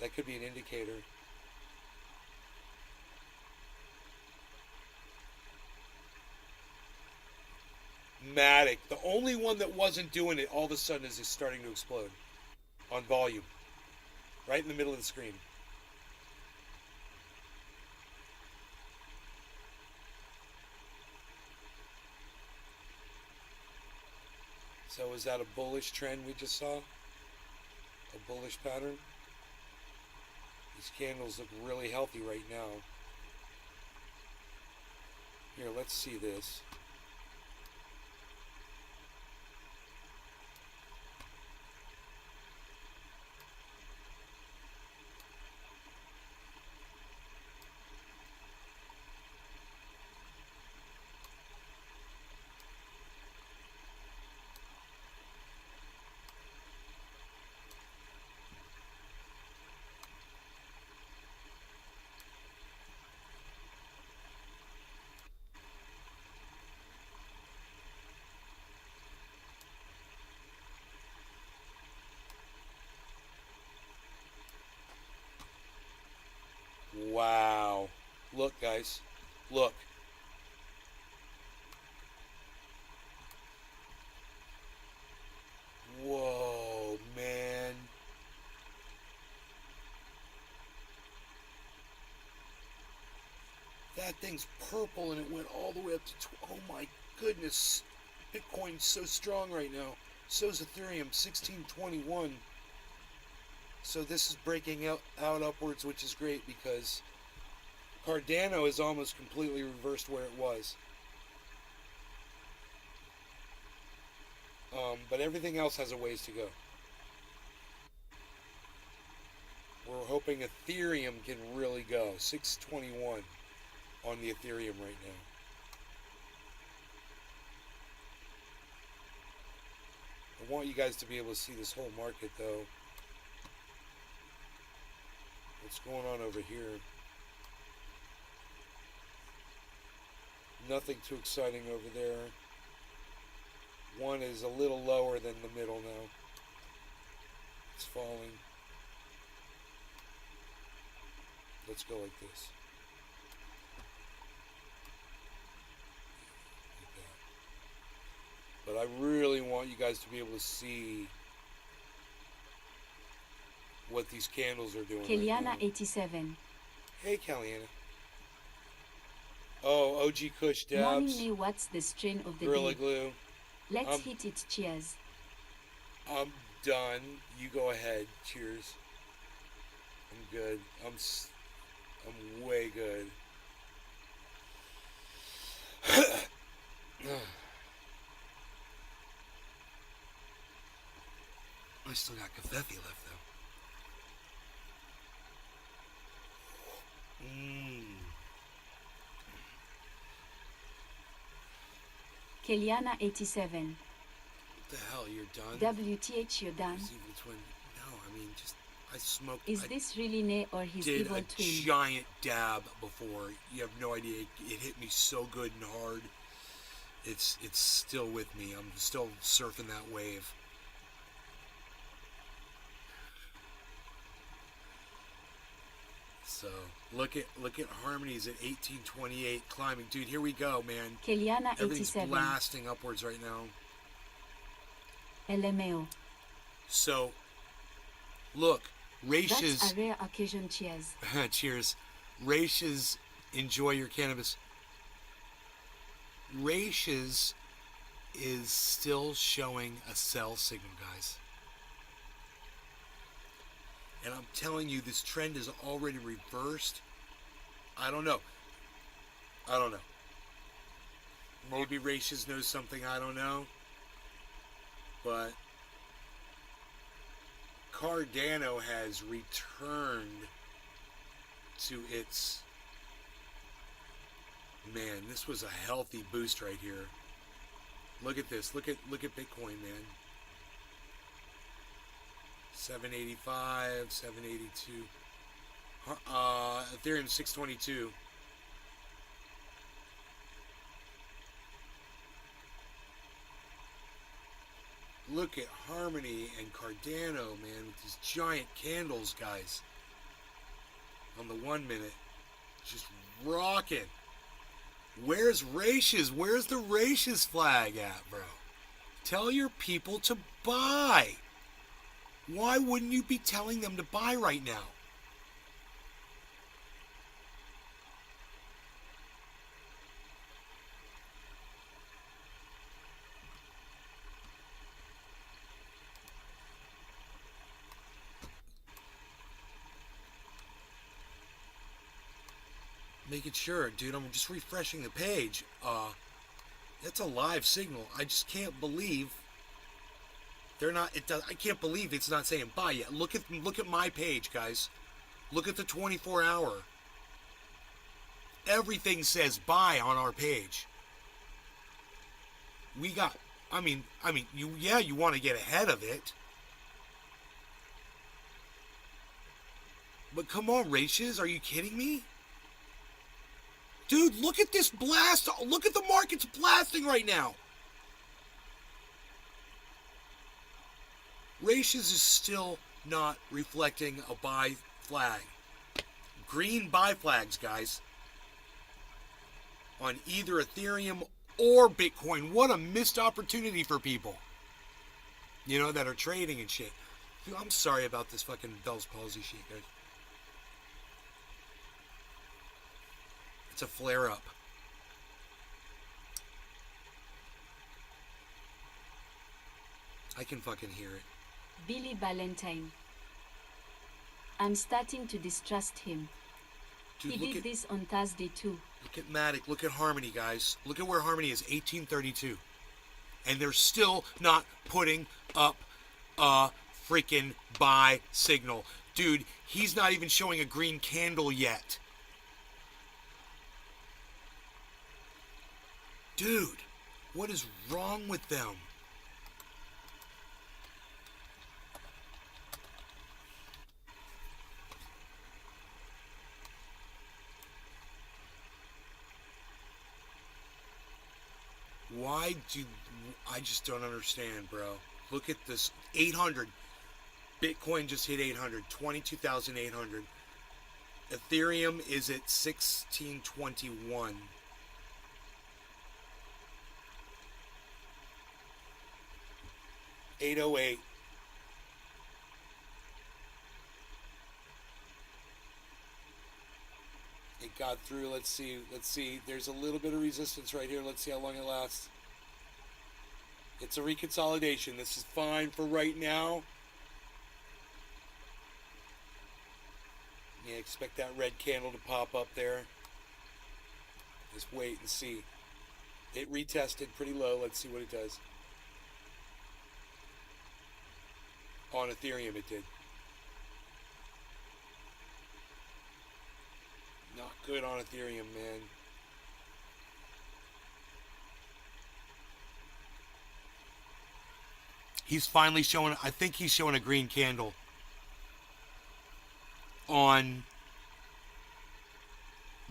That could be an indicator. Matic, the only one that wasn't doing it all of a sudden is starting to explode on volume. Right in the middle of the screen. So is that a bullish trend we just saw? A bullish pattern? These candles look really healthy right now. Here, let's see this. Wow. Look, guys. Look. Whoa, man. That thing's purple and it went all the way up to... Oh my goodness. Bitcoin's so strong right now. So's Ethereum, 1621. So this is breaking out upwards, which is great because Cardano is almost completely reversed where it was. But everything else has a ways to go. We're hoping Ethereum can really go. 621. on the Ethereum right now. I want you guys to be able to see this whole market, though. What's going on over here? Nothing too exciting over there. One is a little lower than the middle now. It's falling. Let's go like this. Like that. But I really want you guys to be able to see what these candles are doing. Keliana right 87. Hey, Kaliana. Oh, OG Kush Morning Dabs. May, what's the strain of the Gorilla day? Glue. Let's hit it. Cheers. I'm done. You go ahead. Cheers. I'm good. I'm way good. I still got Covfefe left though. Keliana 87. What the hell? You're done? WTH, you're done. Is evil twin? No, I mean just I smoked. Is I this really Nay or his did evil a twin? giant dab before. You have no idea. It hit me so good and hard. It's still with me. I'm still surfing that wave. So look at Harmony's at 1828 climbing, dude. Here we go, man. Keliana Everything's 87. blasting upwards right now. LMAO. So look, That's Raish's a rare occasion. Cheers. cheers. Raish's enjoy your cannabis. Raish's is still showing a sell signal, guys. And I'm telling you, this trend is already reversed. I don't know. Maybe Raish's knows something I don't know. But Cardano has returned to its... Man, this was a healthy boost right here. Look at this. Look at Bitcoin, man. 785, 782. Ethereum 622. Look at Harmony and Cardano, man, with these giant candles, guys. On the 1 minute. Just rocking. Where's Raish's? Where's the Raish's flag at, bro? Tell your people to buy. Why wouldn't you be telling them to buy right now? Making sure, dude, I'm just refreshing the page. That's a live signal. I just can't believe they're not. I can't believe it's not saying buy yet. Look at my page, guys. Look at the 24-hour. Everything says buy on our page. We got. I mean, you want to get ahead of it. But come on, Raish's, are you kidding me? Dude, look at this blast. Look at the markets blasting right now. Raish's is still not reflecting a buy flag. Green buy flags, guys. On either Ethereum or Bitcoin. What a missed opportunity for people. You know, that are trading and shit. Dude, I'm sorry about this fucking Bell's palsy shit, guys. It's a flare-up. I can fucking hear it. Billy Valentine. I'm starting to distrust him. Dude, He did this on Thursday too. Look at Matic. Look at Harmony, guys. Look at where Harmony is, 1832. And they're still not putting up a freaking buy signal. Dude, he's not even showing a green candle yet. Dude, what is wrong with them? Why do... I just don't understand, bro. Look at this. 800. Bitcoin just hit 800. 22,800. Ethereum is at 1621. $808. It got through. Let's see. Let's see. There's a little bit of resistance right here. Let's see how long it lasts. It's a reconsolidation. This is fine for right now. Yeah, expect that red candle to pop up there. Just wait and see. It retested pretty low. Let's see what it does. On Ethereum it did. Not good on Ethereum, man. He's finally showing, I think he's showing a green candle on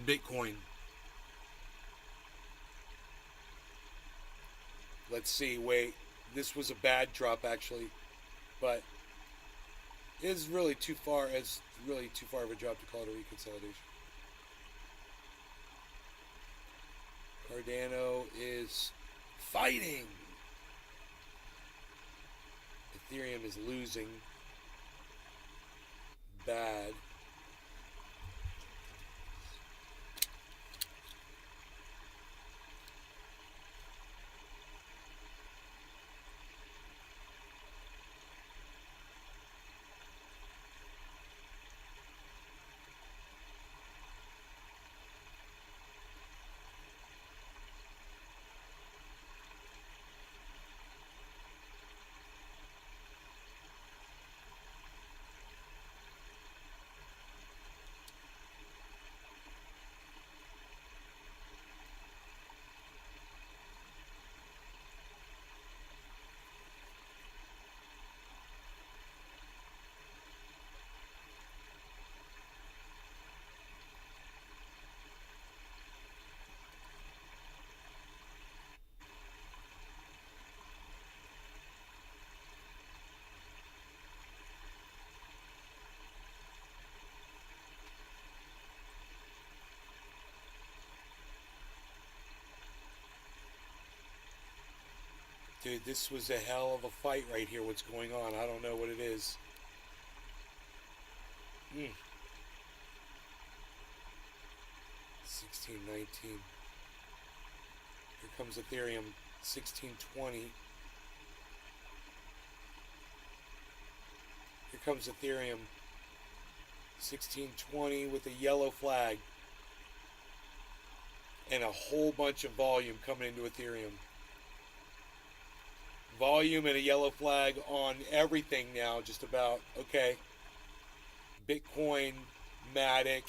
Bitcoin. Let's see, wait. This was a bad drop actually, but it is really too far, it's really too far of a drop to call it a reconsolidation. Cardano is fighting. Ethereum is losing. Bad. Dude, this was a hell of a fight right here. What's going on? I don't know what it is. 1619. Here comes Ethereum. 1620. Here comes Ethereum. 1620 with a yellow flag. And a whole bunch of volume coming into Ethereum. Volume and a yellow flag on everything now, just about. Okay. Bitcoin, Matic.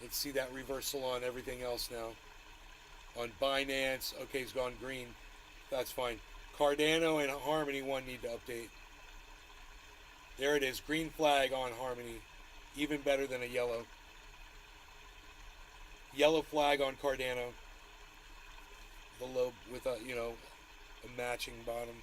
Let's see that reversal on everything else now. On Binance, okay, it's gone green. That's fine. Cardano and Harmony One need to update. There it is, green flag on Harmony. Even better than a yellow. Yellow flag on Cardano. The low with a, you know, a matching bottom.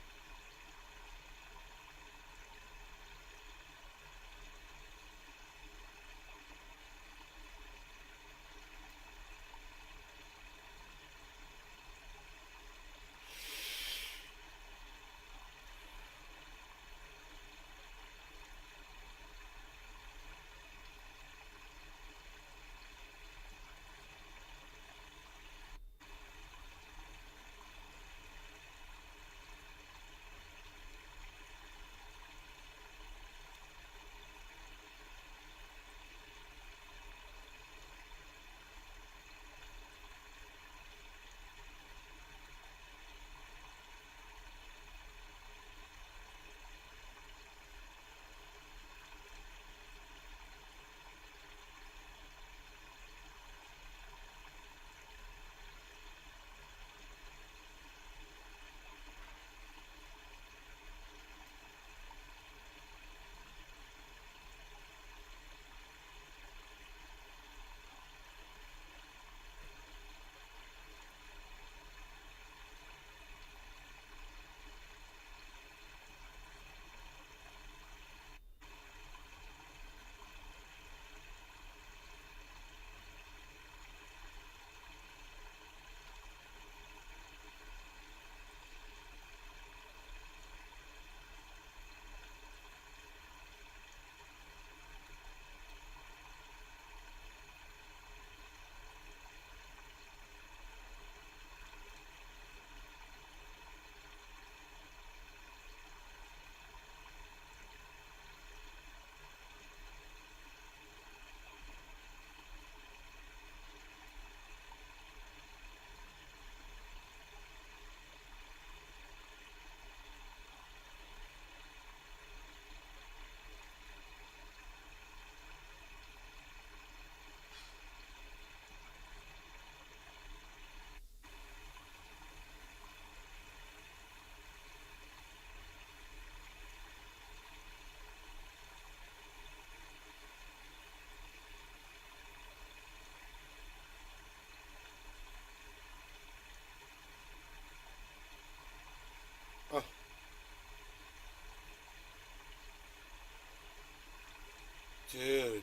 Dude,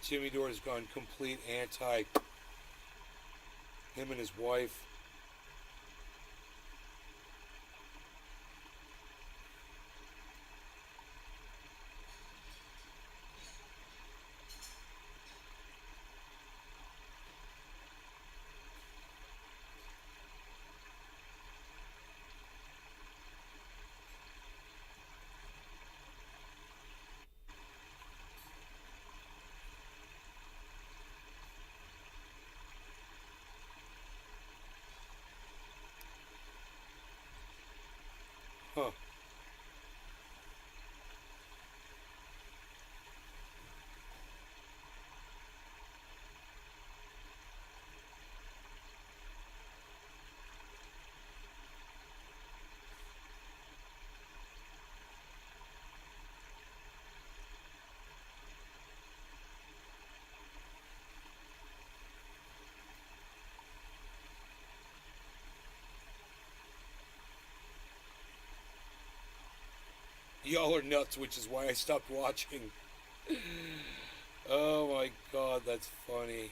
Jimmy Dore's gone complete anti. Him and his wife. Huh. Y'all are nuts, which is why I stopped watching. Oh my god, that's funny.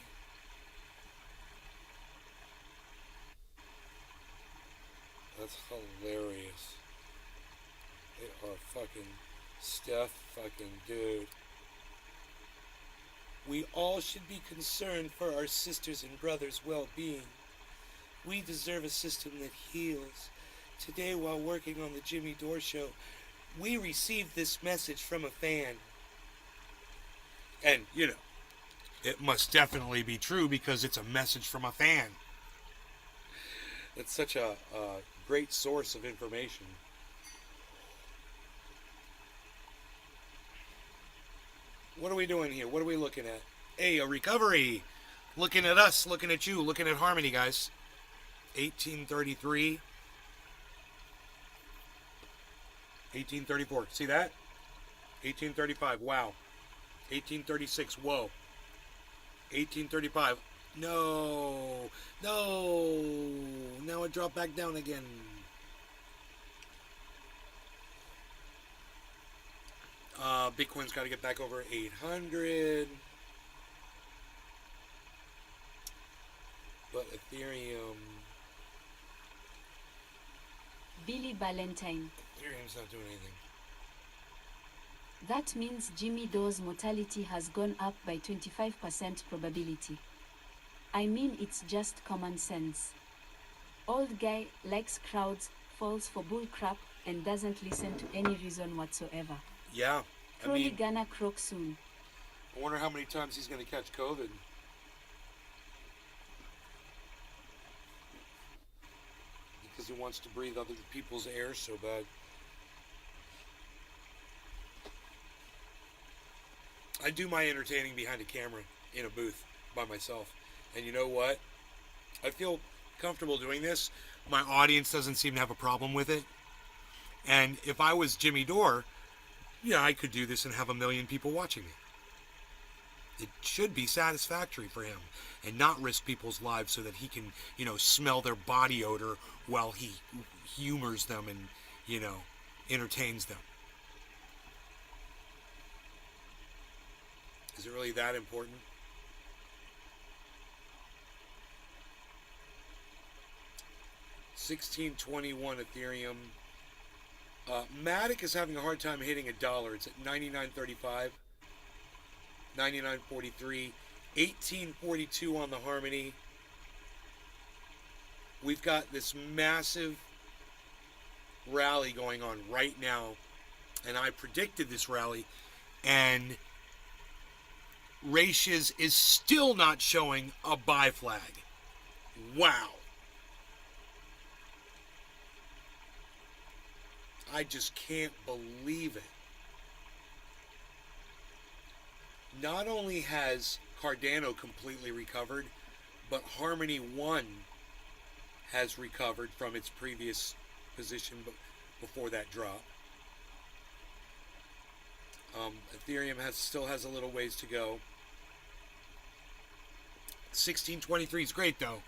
That's hilarious. They are fucking Steph fucking dude. We all should be concerned for our sisters and brothers' well-being. We deserve a system that heals. Today, while working on the Jimmy Dore Show, we received this message from a fan. And, you know, it must definitely be true because it's a message from a fan. It's such a great source of information. What are we doing here? What are we looking at? Hey, a recovery. Looking at us, looking at you, looking at Harmony, guys. 1833. 1834. See that? 1835. Wow. 1836. Whoa. 1835. No. No. Now it dropped back down again. Bitcoin's got to get back over 800. But Ethereum... Billy Valentine. Ethereum's not doing anything. That means Jimmy Dore's mortality has gone up by 25% probability. I mean, it's just common sense. Old guy likes crowds, falls for bullcrap, and doesn't listen to any reason whatsoever. Yeah. Probably gonna croak soon. I wonder how many times he's going to catch COVID. Because he wants to breathe other people's air so bad. I do my entertaining behind a camera in a booth by myself. And you know what? I feel comfortable doing this. My audience doesn't seem to have a problem with it. And if I was Jimmy Dore, yeah, I could do this and have 1 million people watching me. It should be satisfactory for him and not risk people's lives so that he can, you know, smell their body odor while he humors them and, you know, entertains them. Is it really that important? $16.21 Ethereum. Matic is having a hard time hitting $1. It's at $99.35, $99.43, $18.42 on the Harmony. We've got this massive rally going on right now, and I predicted this rally, and Ratios is still not showing a buy flag. Wow. I just can't believe it. Not only has Cardano completely recovered, but Harmony 1 has recovered from its previous position before that drop. Ethereum still has a little ways to go. 1623 is great though.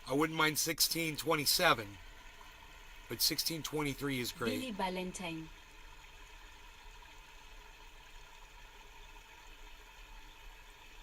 I wouldn't mind 1627. But 1623 is great. Billy Valentine.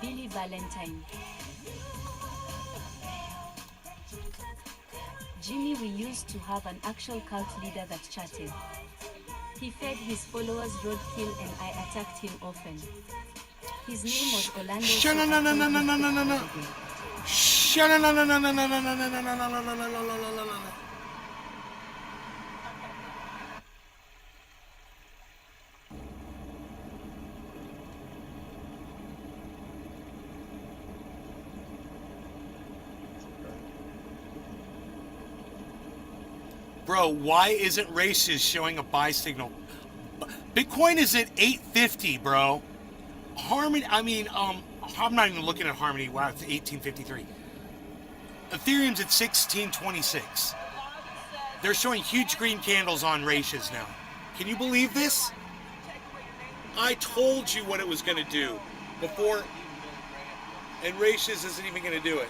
Billy Valentine. Jimmy, we used to have an actual cult leader that chatted. He fed his followers roadkill and I attacked him often. His name was Orlando. Bro, why isn't races showing a buy signal? Bitcoin is at 850, bro. Harmony, I'm not even looking at Harmony. Wow, it's 1853. Ethereum's at 1626. They're showing huge green candles on ratios now. Can you believe this? I told you what it was going to do before, and ratios isn't even going to do it.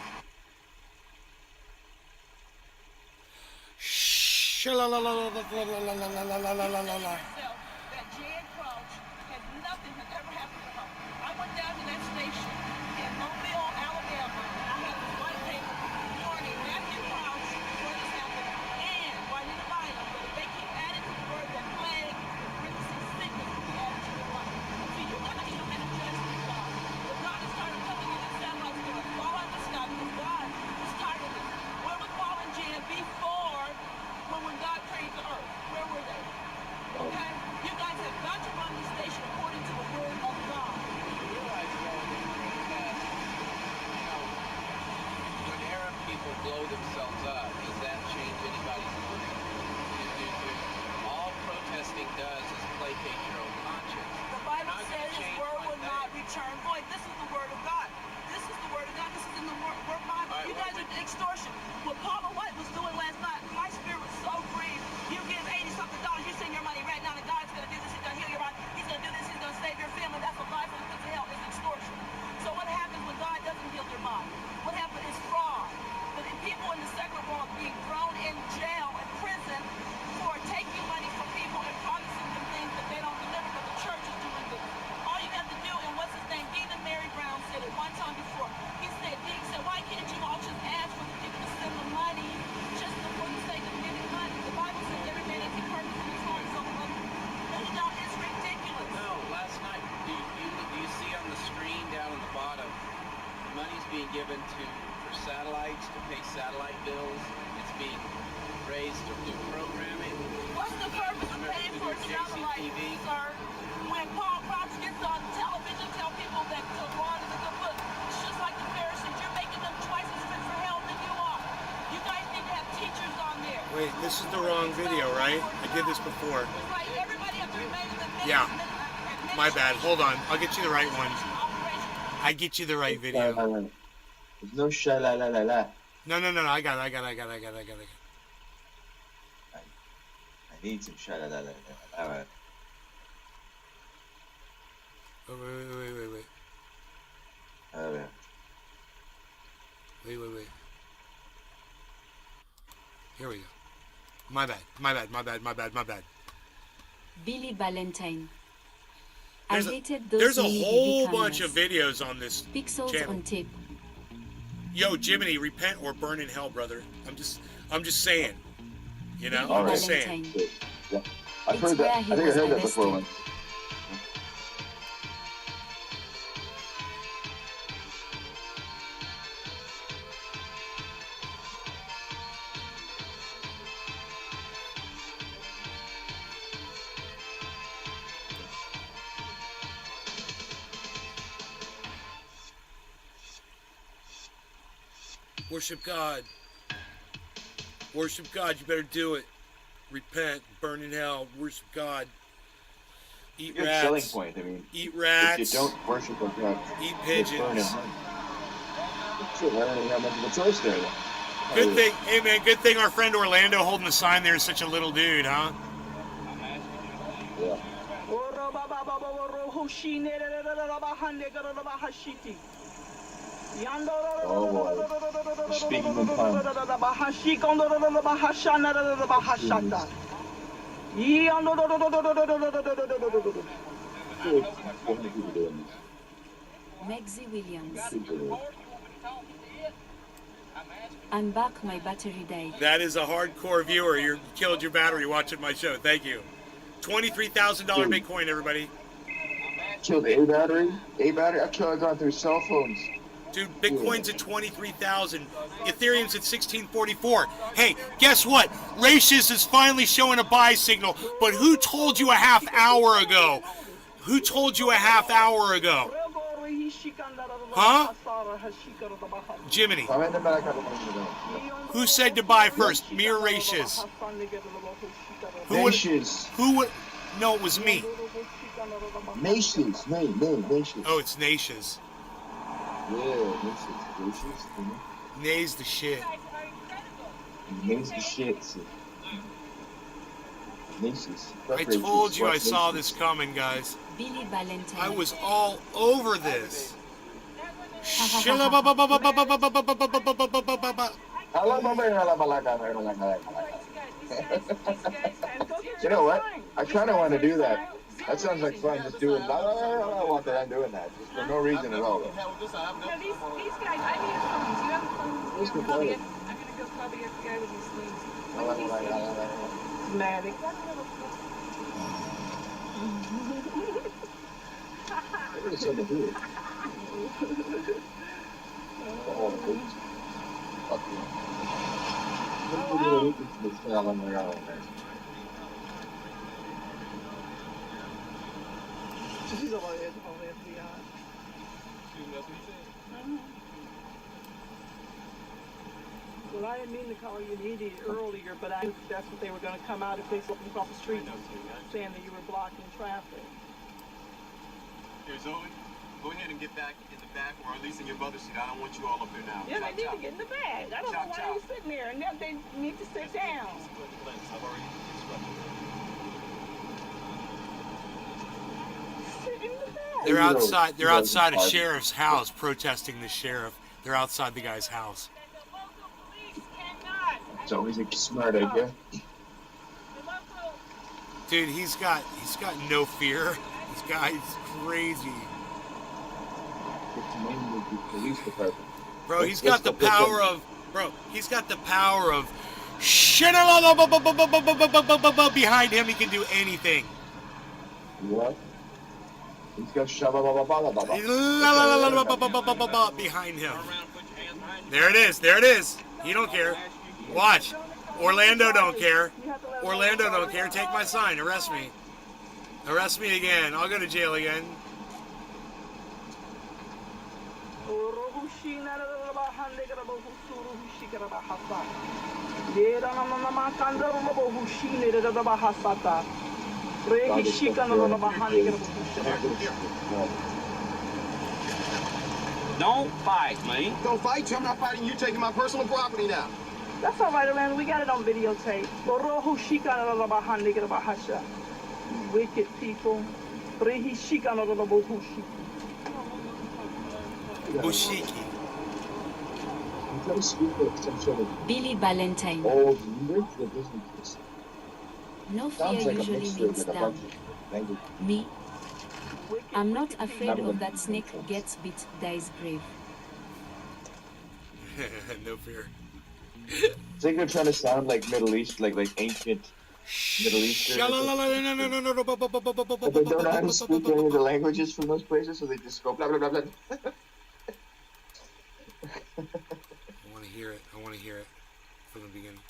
Given for satellites to pay satellite bills. It's being raised to do programming. What's the purpose of paying for satellites, sir? When Paul Crouch gets on television, tell people that Quran is a good book. It's just like the Pharisees. You're making them twice as fit for hell than you are. You guys need to have teachers on there. Wait, this is the wrong video, right? I did this before. Right, everybody has to remain in the middle. Yeah. My bad. Hold on. I'll get you the right one. I get you the right video. There's no sha-la-la-la-la. No. I got it. I need some sha-la-la-la-la. Alright. Oh, wait. Alright. Wait. Here we go. My bad. Billy Valentine. There's I hated those there's a mini whole DV bunch of cameras. videos on this Pixels channel. on tape. Yo, Jiminy, repent or burn in hell, brother. I'm just saying. You know, Billy I'm just Valentine. saying. Yeah. I've It's heard where that. I he think I was heard that before arrested. once. Worship God. Worship God. You better do it. Repent. Burn in hell. Worship God. Eat Good rats. selling point. I mean, Eat if rats. you don't worship a God, Eat it's burn in pigeons. hell. Shit, I don't even have much of a choice there. Good thing, hey man, good thing our friend Orlando holding the sign there is such a little dude, huh? Yeah. Oh boy. Speaking in tongues. Megzi Williams. I'm back, my battery died. That is a hardcore viewer. You killed your battery watching my show. Thank you. $23,000 Bitcoin, everybody. Killed a battery. A battery. I killed. I gone through cell phones. Dude, Bitcoin's at 23,000. Ethereum's at 1644. Hey, guess what? Ratius is finally showing a buy signal. But who told you a half hour ago? Who told you a half hour ago? Huh? Jiminy. Who said to buy first? Me or Ratius? Who would? No, it was me. Nations. Nations. Oh, it's Nations. Yeah, Nations. Nays the shit. Names the shit. Nations. I told you I saw this coming, guys. Billy Valentine. I was all over this. You know what? I kind of want to do that. That sounds like fun. Just doing. I want that. I'm doing that just for no reason at all. Now, these guys, I need a phone. Do you have a phone? Where's the I'm phone? gonna go call the FBI with these things. Matic. What is something to do? Oh, fuck you. She's over there to call the FBI. Well, I didn't mean to call you an idiot earlier, but I knew that's what they were going to come out if they saw you across the street saying that you were blocking traffic. Here, Zoe, go ahead and get back in the back, or at least in your mother's seat. I don't want you all up here now. Yeah, they need to get in the bag. I don't know why they're sitting there, and they need to sit down. I've already instructed. Sit in the bag. They're outside. They're outside a sheriff's house protesting the sheriff. They're outside the guy's house. It's always a smart idea. Dude, he's got no fear. This guy's crazy. Police department. Bro, he's got the power of shit behind him. He can do anything. What? He's got behind him. There it is. There it is. He don't care. Watch. Orlando don't care. Orlando don't care. Take my sign. Arrest me. Arrest me again. I'll go to jail again. Don't fight, man. Don't fight you. I'm not fighting you taking my personal property now. That's all right, Orlando. We got it on videotape. Wicked people. Bushiki. Billy Valentine. Old English that doesn't exist. No fear Sounds like a usually mixture means with a down. bunch of language. Me? I'm not afraid of that snake gets bit, dies brave. No fear. It's like they're trying to sound like Middle East, like ancient Middle Eastern. But they don't know how to speak any of the languages from those places, so they just go blah blah blah blah. I want to hear it. I want to hear it from the beginning.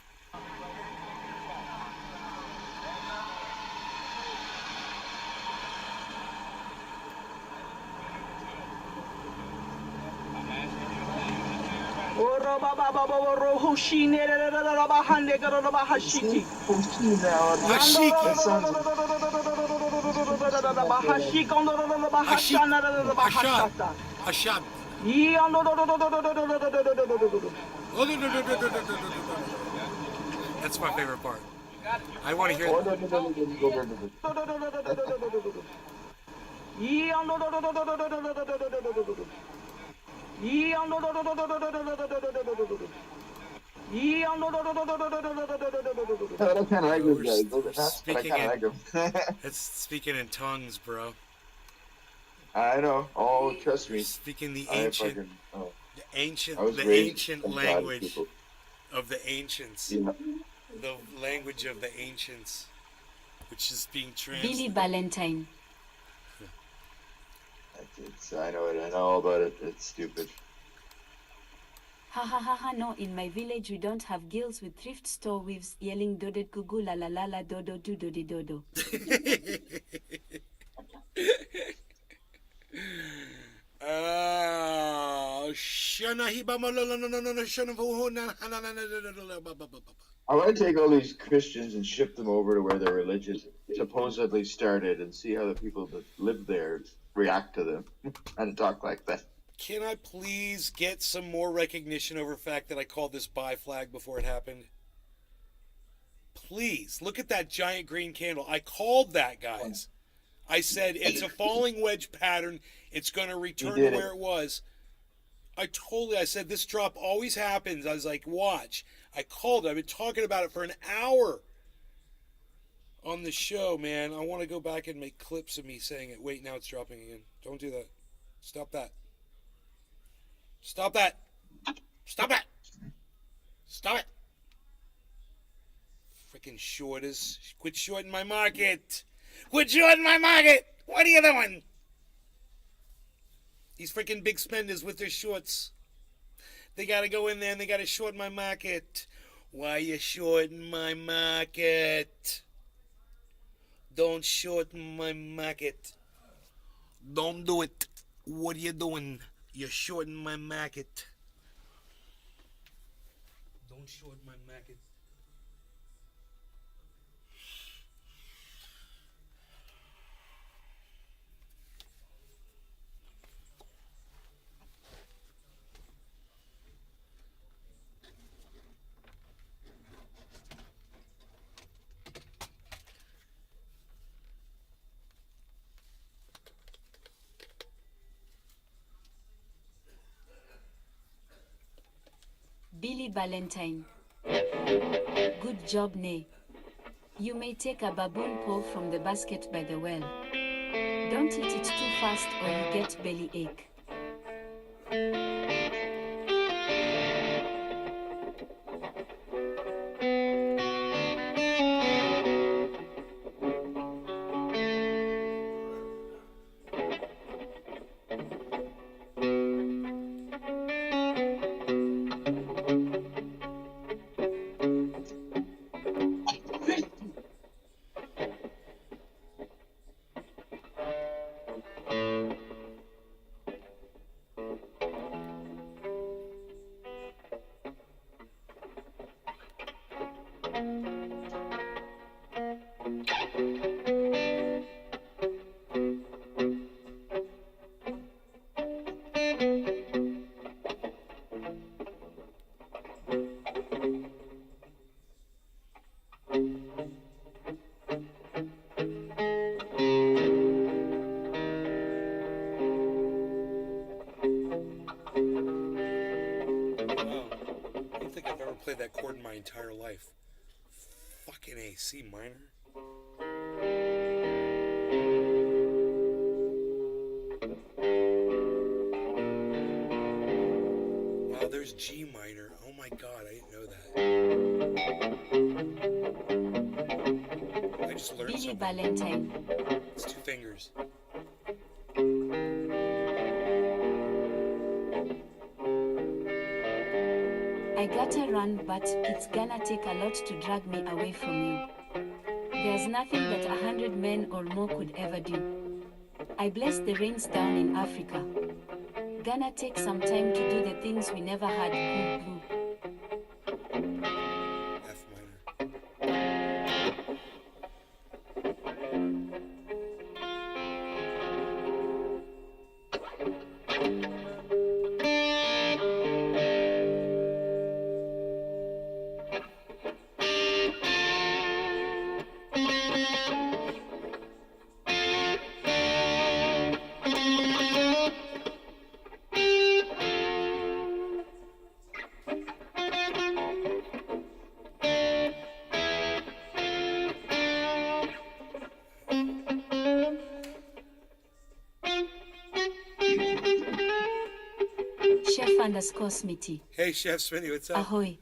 Hashab. That's my favorite part. I want to hear I kind of like those guys. Those are nuts, but I kind of like them. It's speaking in tongues, bro. I know. Oh, trust me. Speaking I fucking. Oh, I was the raised ancient from God language people. of the ancients, Yeah. the language of the ancients, which is being Billy translated. Valentine. I know it. I know all about it. It's stupid. Ha ha ha ha, no, in my village we don't have girls with thrift store weaves yelling dodet gugu la la la la dodo do do di dodo. I want to take all these Christians and ship them over to where their religion supposedly started and see how the people that live there react to them and talk like that. Can I please get some more recognition over the fact that I called this bi flag before it happened? Please, look at that giant green candle. I called that, guys. I said it's a falling wedge pattern. It's going to return to where it was. I said this drop always happens. I was like, watch. I called it. I've been talking about it for an hour on the show, man. I want to go back and make clips of me saying it. Wait, now it's dropping again. Don't do that. Stop that. Stop that. Stop it. Stop it. Freaking shorters. Quit shorting my market. Quit shorting my market. What are you doing? These freaking big spenders with their shorts. They got to go in there and they got to short my market. Why are you shorting my market? Don't short my market. Don't do it. What are you doing? You're shorting my market. Don't short my market. Billy Valentine. Good job, Nay. You may take a baboon paw from the basket by the well. Don't eat it too fast or you get belly ache. Played that chord in my entire life. Fucking A, C minor. Wow, there's G minor. Oh my god, I didn't know that. I just learned Billy something. Valentine. It's two fingers. I gotta run, but it's gonna take a lot to drag me away from you. There's nothing that 100 men or more could ever do. I bless the rains down in Africa. Gonna take some time to do the things we never had. Goo goo. F minor. Chef_Smitty. Hey, Chef Smitty, what's up? Ahoy.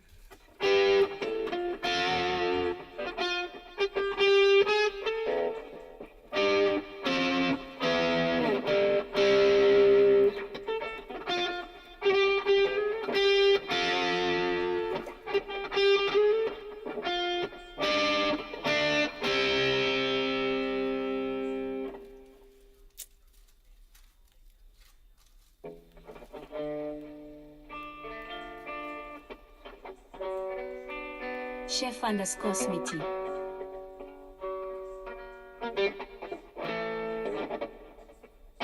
Chef_Smitty.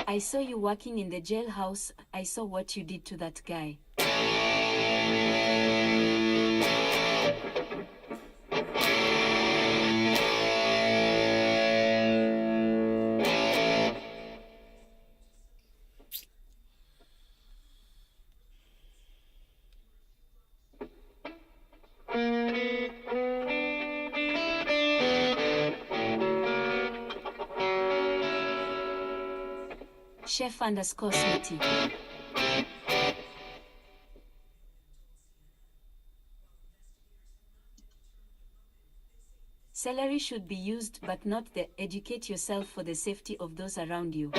I saw you working in the jailhouse. I saw what you did to that guy. Chef_Smitty. Celery should be used but not the educate yourself for the safety of those around you.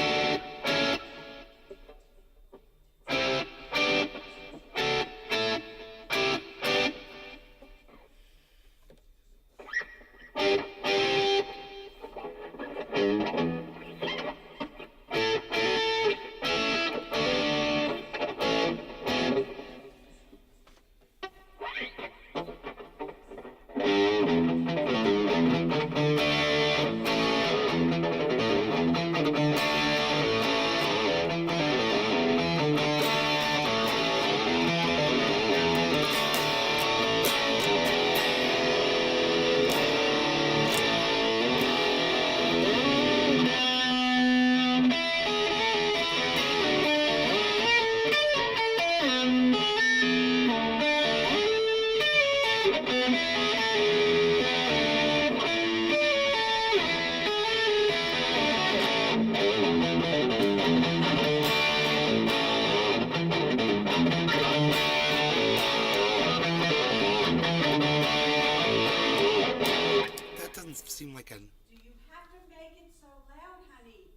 That doesn't seem like a... Do you have to make it so loud, honey?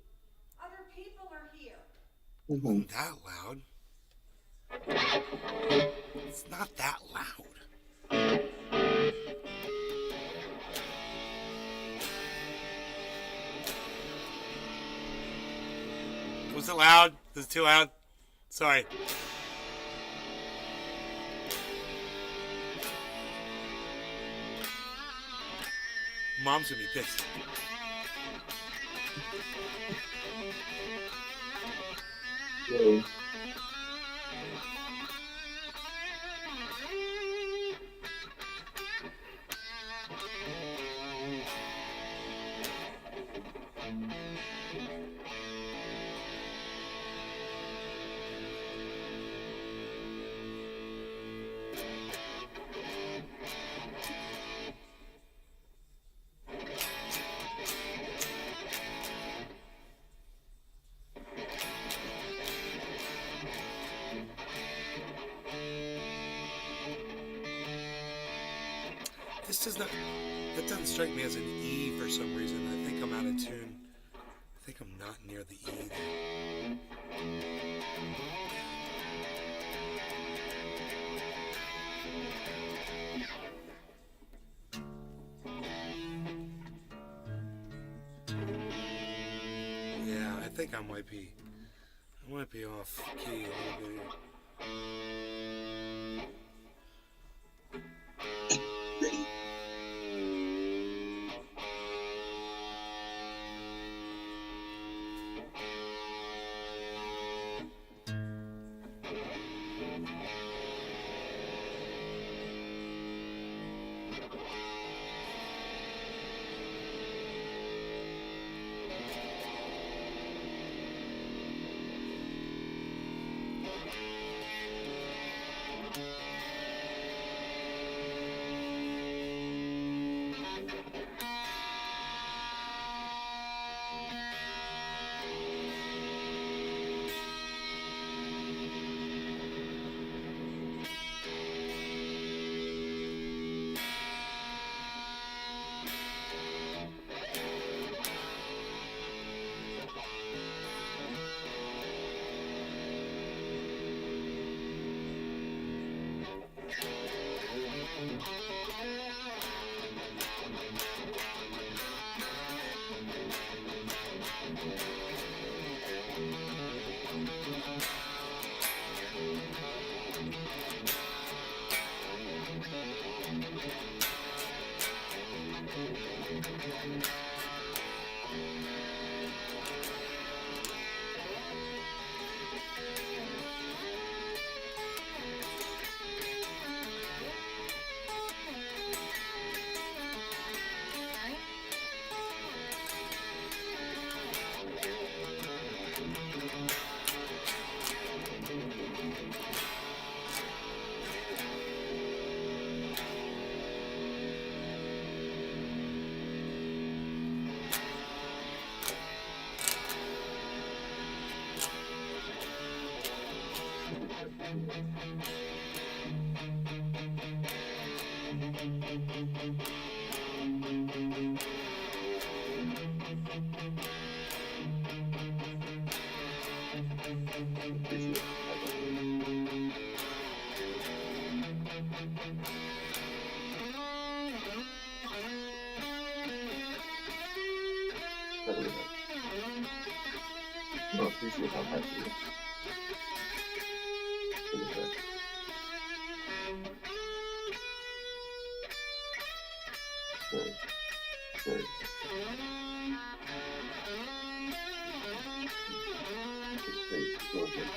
Other people are here. Wasn't that loud. It's not that loud. Was it loud? Was it too loud? Sorry. Mom's gonna be pissed. Yeah. This does not... That doesn't strike me as an E for some reason. I think I'm out of tune. I think I'm not near the E there. Yeah, I think I might be off key a little bit here. No, appreciate how happy you are. Very, very. It's so good.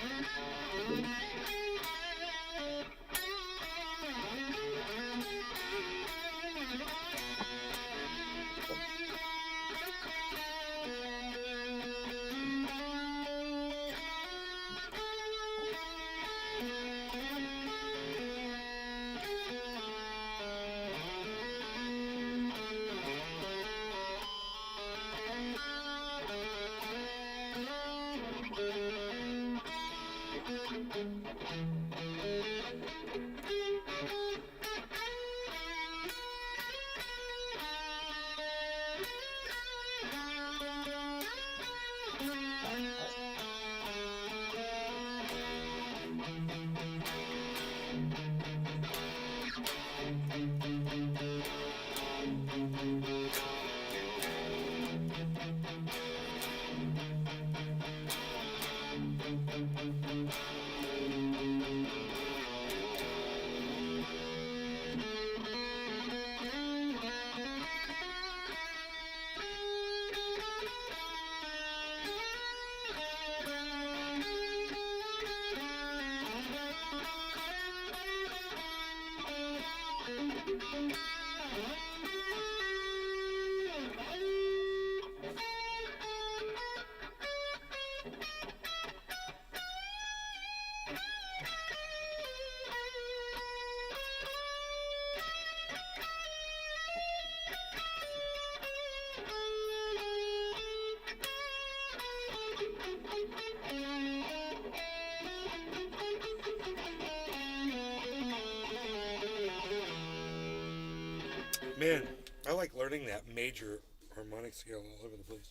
Man, I like learning that major harmonic scale all over the place.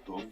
Cool.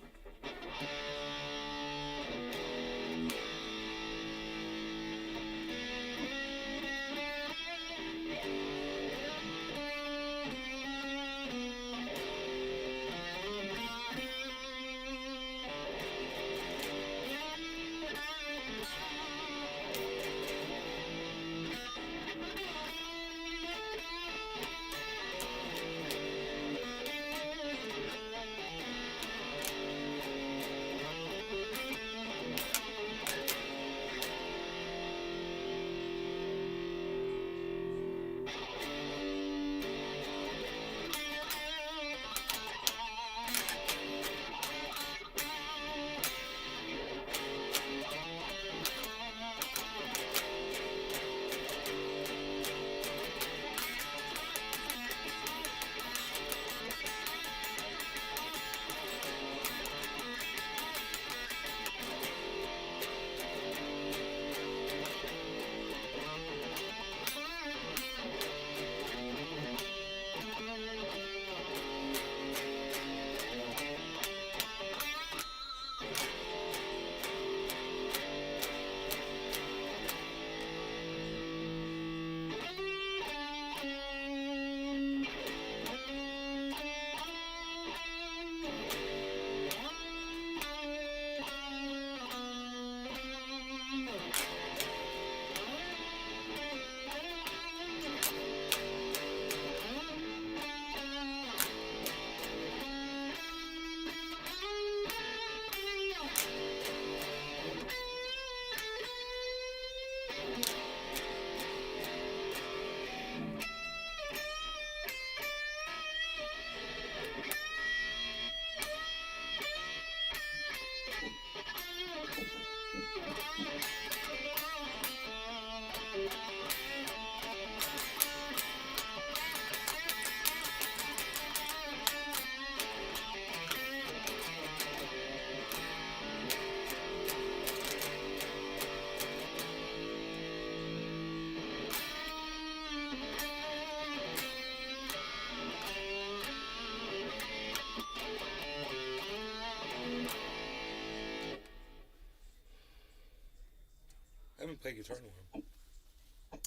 I haven't played guitar in a while.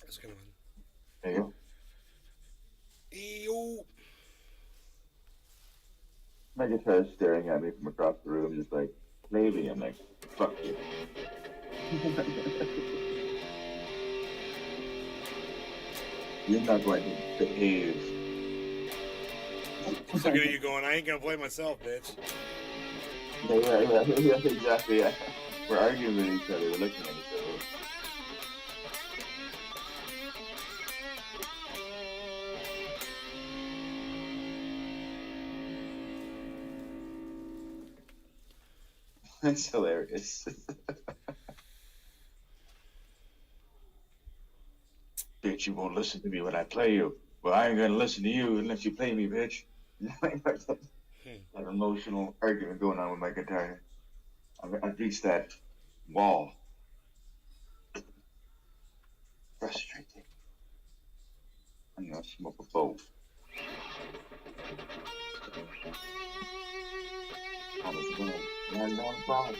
That's kind of fun. There you go. Ew. My guitar's staring at me from across the room, just like, maybe. I'm like, fuck you. You're not going to behave. Look at you going, I ain't gonna play myself, bitch. Yeah, exactly, yeah. We're arguing with each other, we're looking at each other. That's hilarious. Bitch, you won't listen to me when I play you. Well, I ain't gonna listen to you unless you play me, bitch. That emotional argument going on with my guitar. I've reached that wall. Frustrating. I'm gonna smoke a bowl. I was going to run down the ball.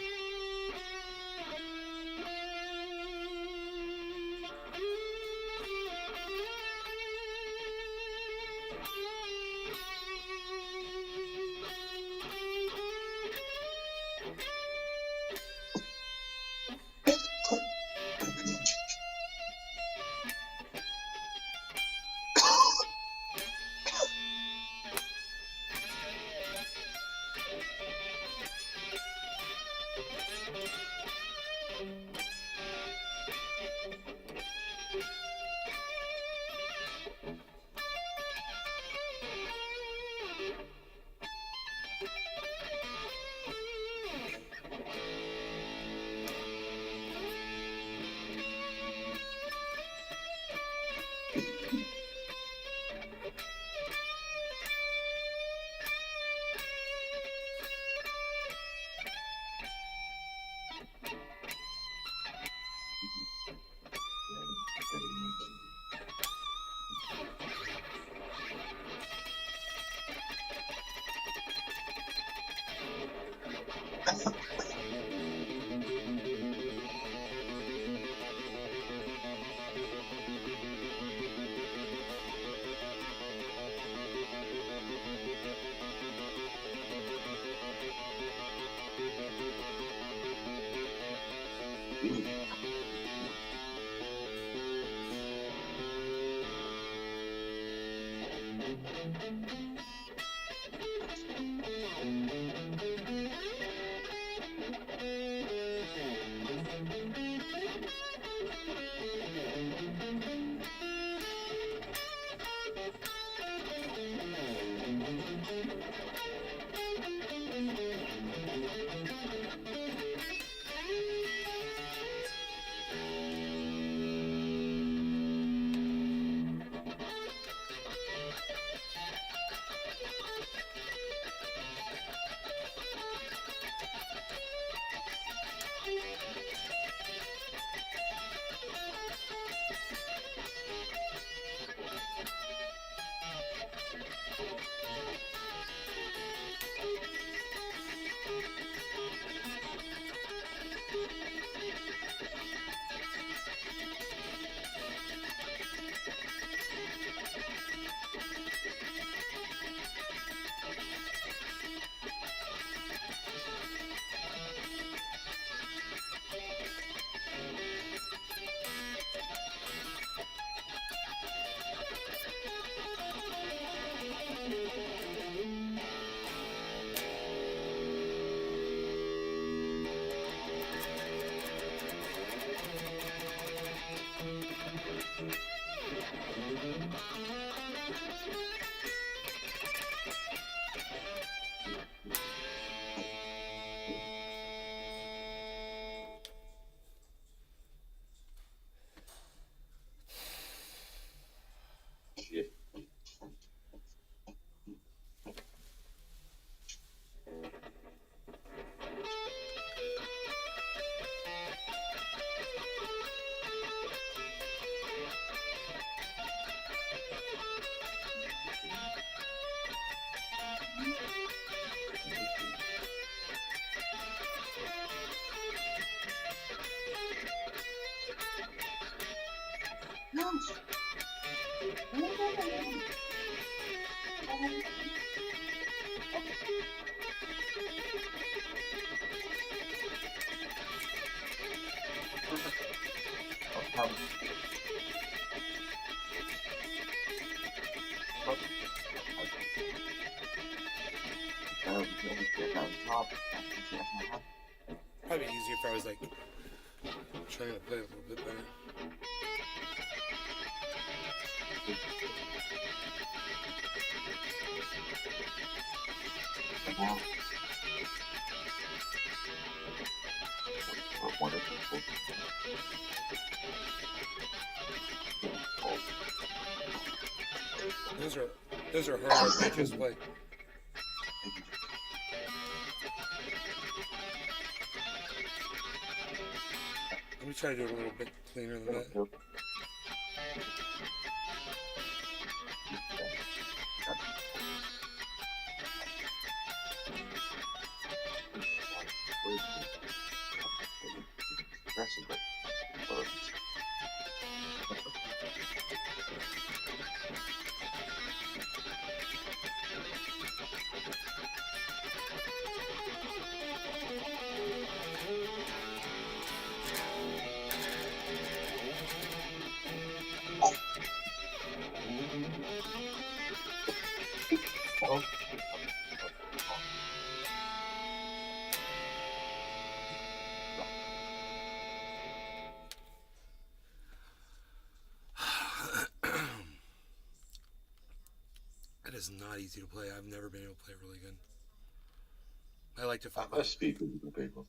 Shit. Probably easier if I was like trying to play a little bit better. Those are hard pitches, but let me try to do it a little bit cleaner than that. That is not easy to play. I've never been able to play it really good. I like to find. Let's speak with the people.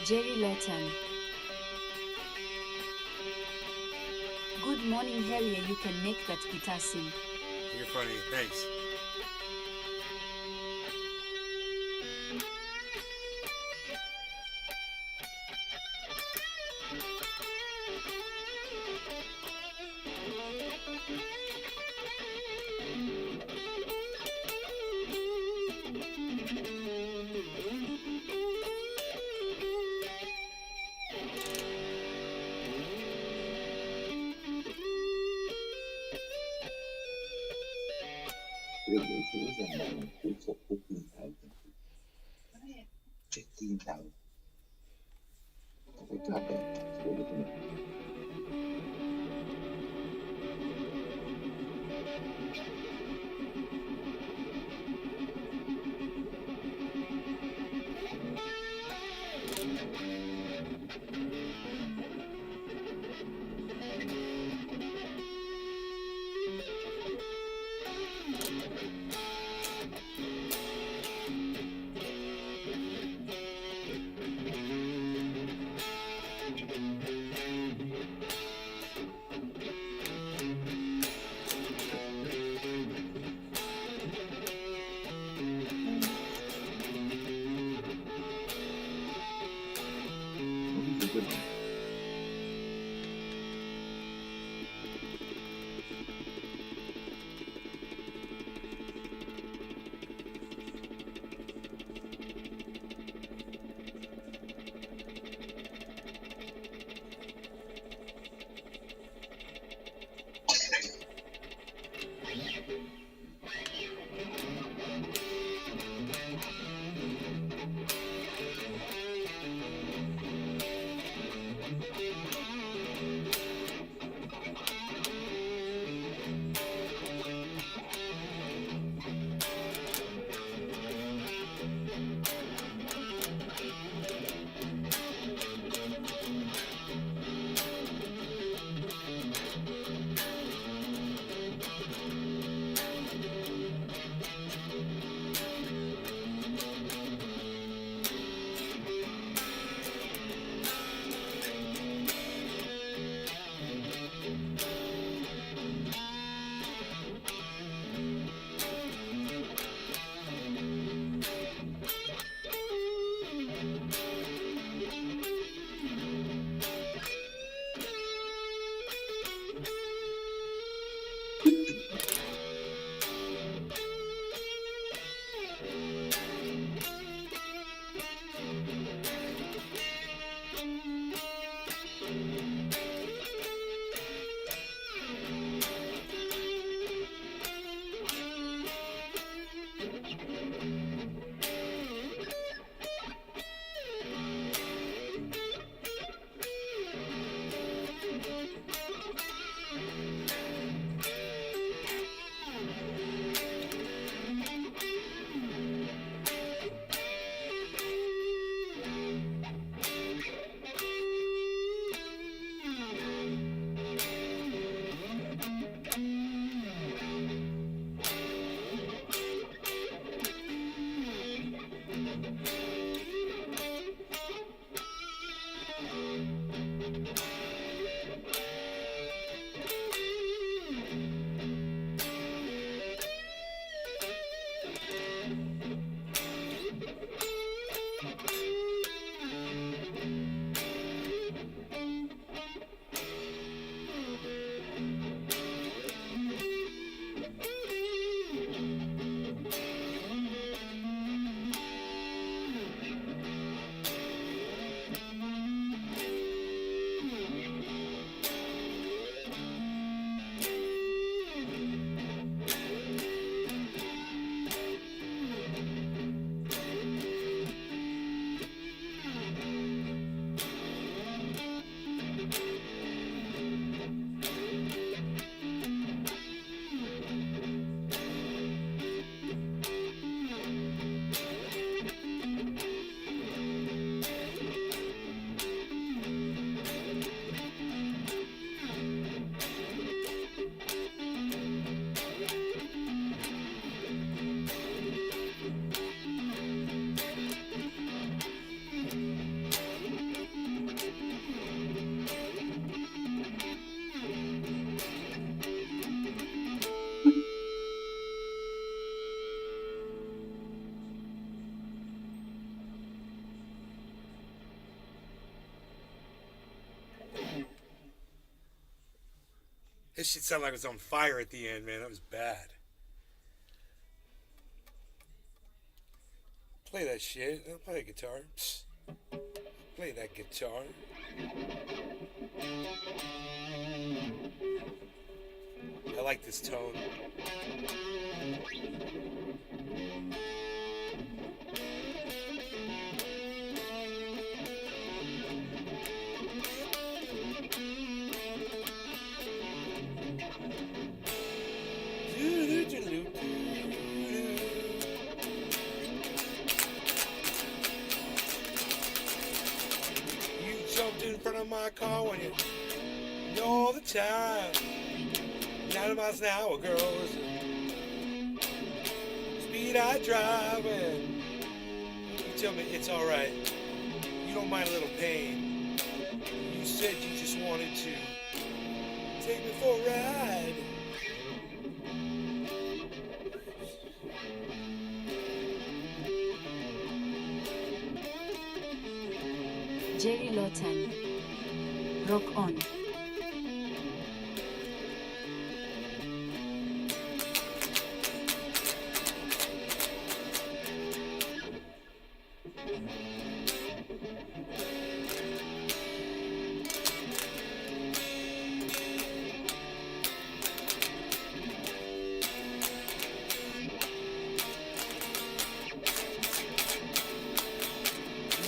Jerry Lawton. Good morning, Harrier. You can make that guitar sing. You're funny. Thanks. It's a 15,000. 15,000. Goddamn. This shit sounded like it was on fire at the end, man. That was bad. Play that shit. I'll play a guitar. Psst. Play that guitar. I like this tone. You jumped in front of my car when you all the time. 90 miles an hour, girls. Speed I drive, and you tell me it's alright. You don't mind a little pain. You said you just wanted to take me for a ride. Jerry Lawton. Rock on.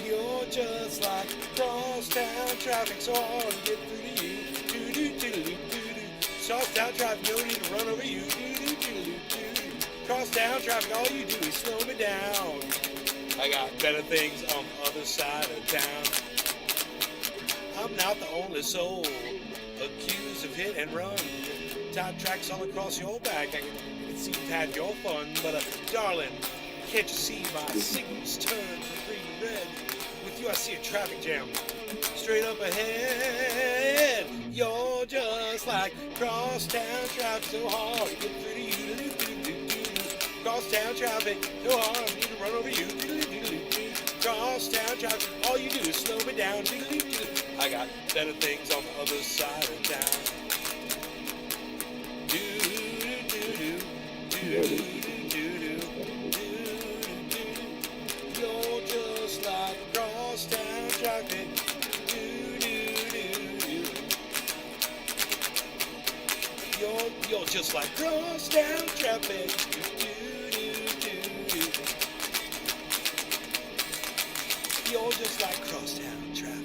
You're just like crosstown traffic, so hard to get through to you. Do-do-do-do-do-do. Crosstown traffic, no need to run over you. Do-do-do-do-do. Crosstown traffic, all you do is slow me down. I got better things on the other side of town. I'm not the only soul accused of hit and run. Top tracks all across your back. I can see you've had your fun, but darling, can't you see my signals turn from green to red? With you, I see a traffic jam straight up ahead. You're just like crosstown traffic, so hard to get through to you. Crosstown traffic, so hard I need to run over you. Crosstown traffic, all you do is slow me down. I got better things on the other side of town. You're just like crosstown traffic. You're just like crosstown traffic. You're just like crosstown traffic.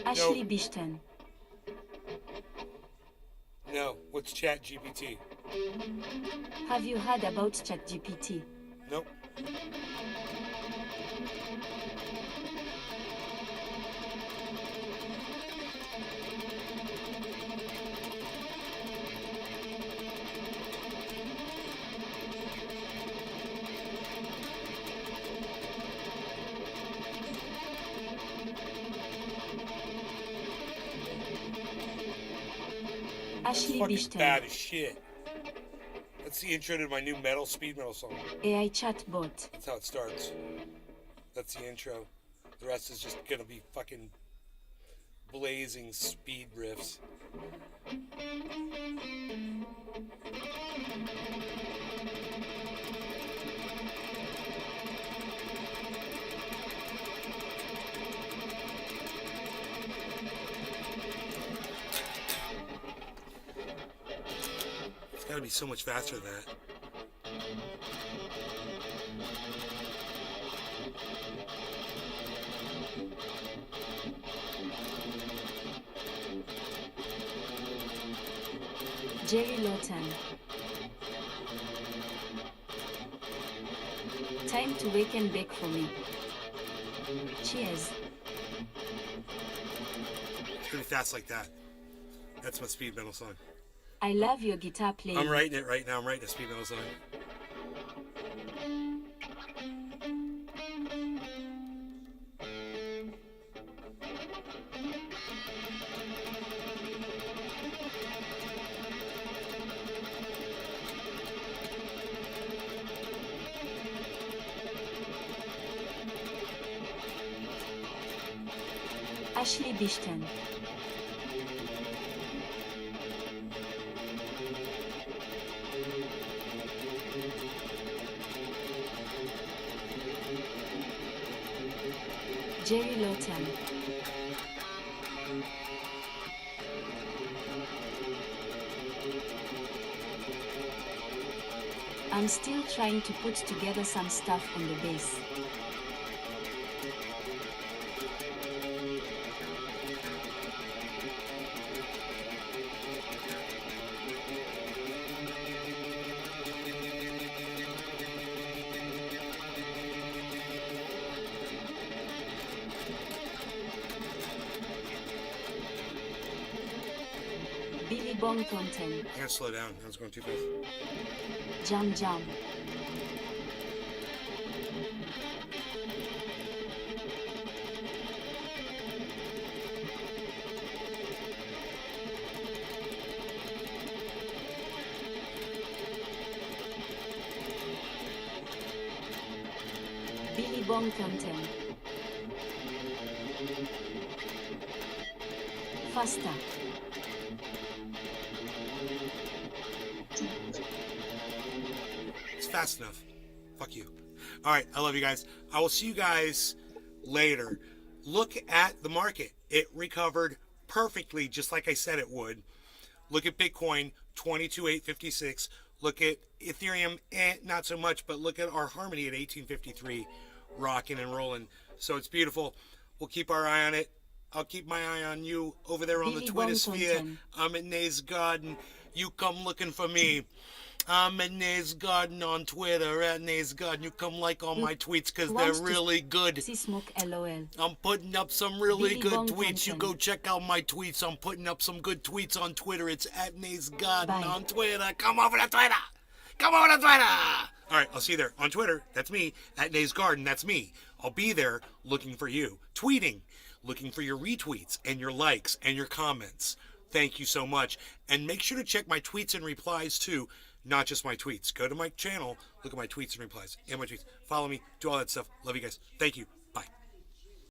Ashley Bishton. No. What's Chat GPT? Have you heard about ChatGPT? Nope. Ashley Fucking Bishton. bad as shit. That's the intro to my new speed metal song. AI chatbot. That's how it starts. That's the intro. The rest is just gonna be fucking blazing speed riffs. It's gotta be so much faster than that. Jerry Lawton. Time to wake and bake for me. Cheers. It's gonna be fast like that. That's my speed metal song. I love your guitar playing. I'm writing it right now. I'm writing a speed metal song. Ashley Bishton. Jerry Lawton. I'm still trying to put together some stuff on the bass. Billy Bong Thornton. I gotta slow down. I was going too fast. Jam Jam. Billy Bong Thornton. Faster. It's fast enough. Fuck you. All right. I love you guys. I will see you guys later. Look at the market. It recovered perfectly, just like I said it would. Look at Bitcoin, 22,856. Look at Ethereum, not so much, but look at our Harmony at 1853, rocking and rolling. So it's beautiful. We'll keep our eye on it. I'll keep my eye on you over there on the Billy Twitter Bong sphere. Thornton. I'm at Nays Garden. You come looking for me. I'm at Nays Garden on Twitter, at Nays Garden. You come like all my tweets because they're Wants to really good. See smoke LOL. I'm putting up some really Billy good Bong tweets. You Thornton. go check out my tweets. I'm putting up some good tweets on Twitter. It's at Nays Garden Bye. on Twitter. Come over to Twitter. Come over to Twitter. All right, I'll see you there on Twitter. That's me. At Nays Garden. That's me. I'll be there looking for you. Tweeting. Looking for your retweets and your likes and your comments. Thank you so much. And make sure to check my tweets and replies too. Not just my tweets. Go to my channel. Look at my tweets and replies and my tweets. Follow me. Do all that stuff. Love you guys. Thank you.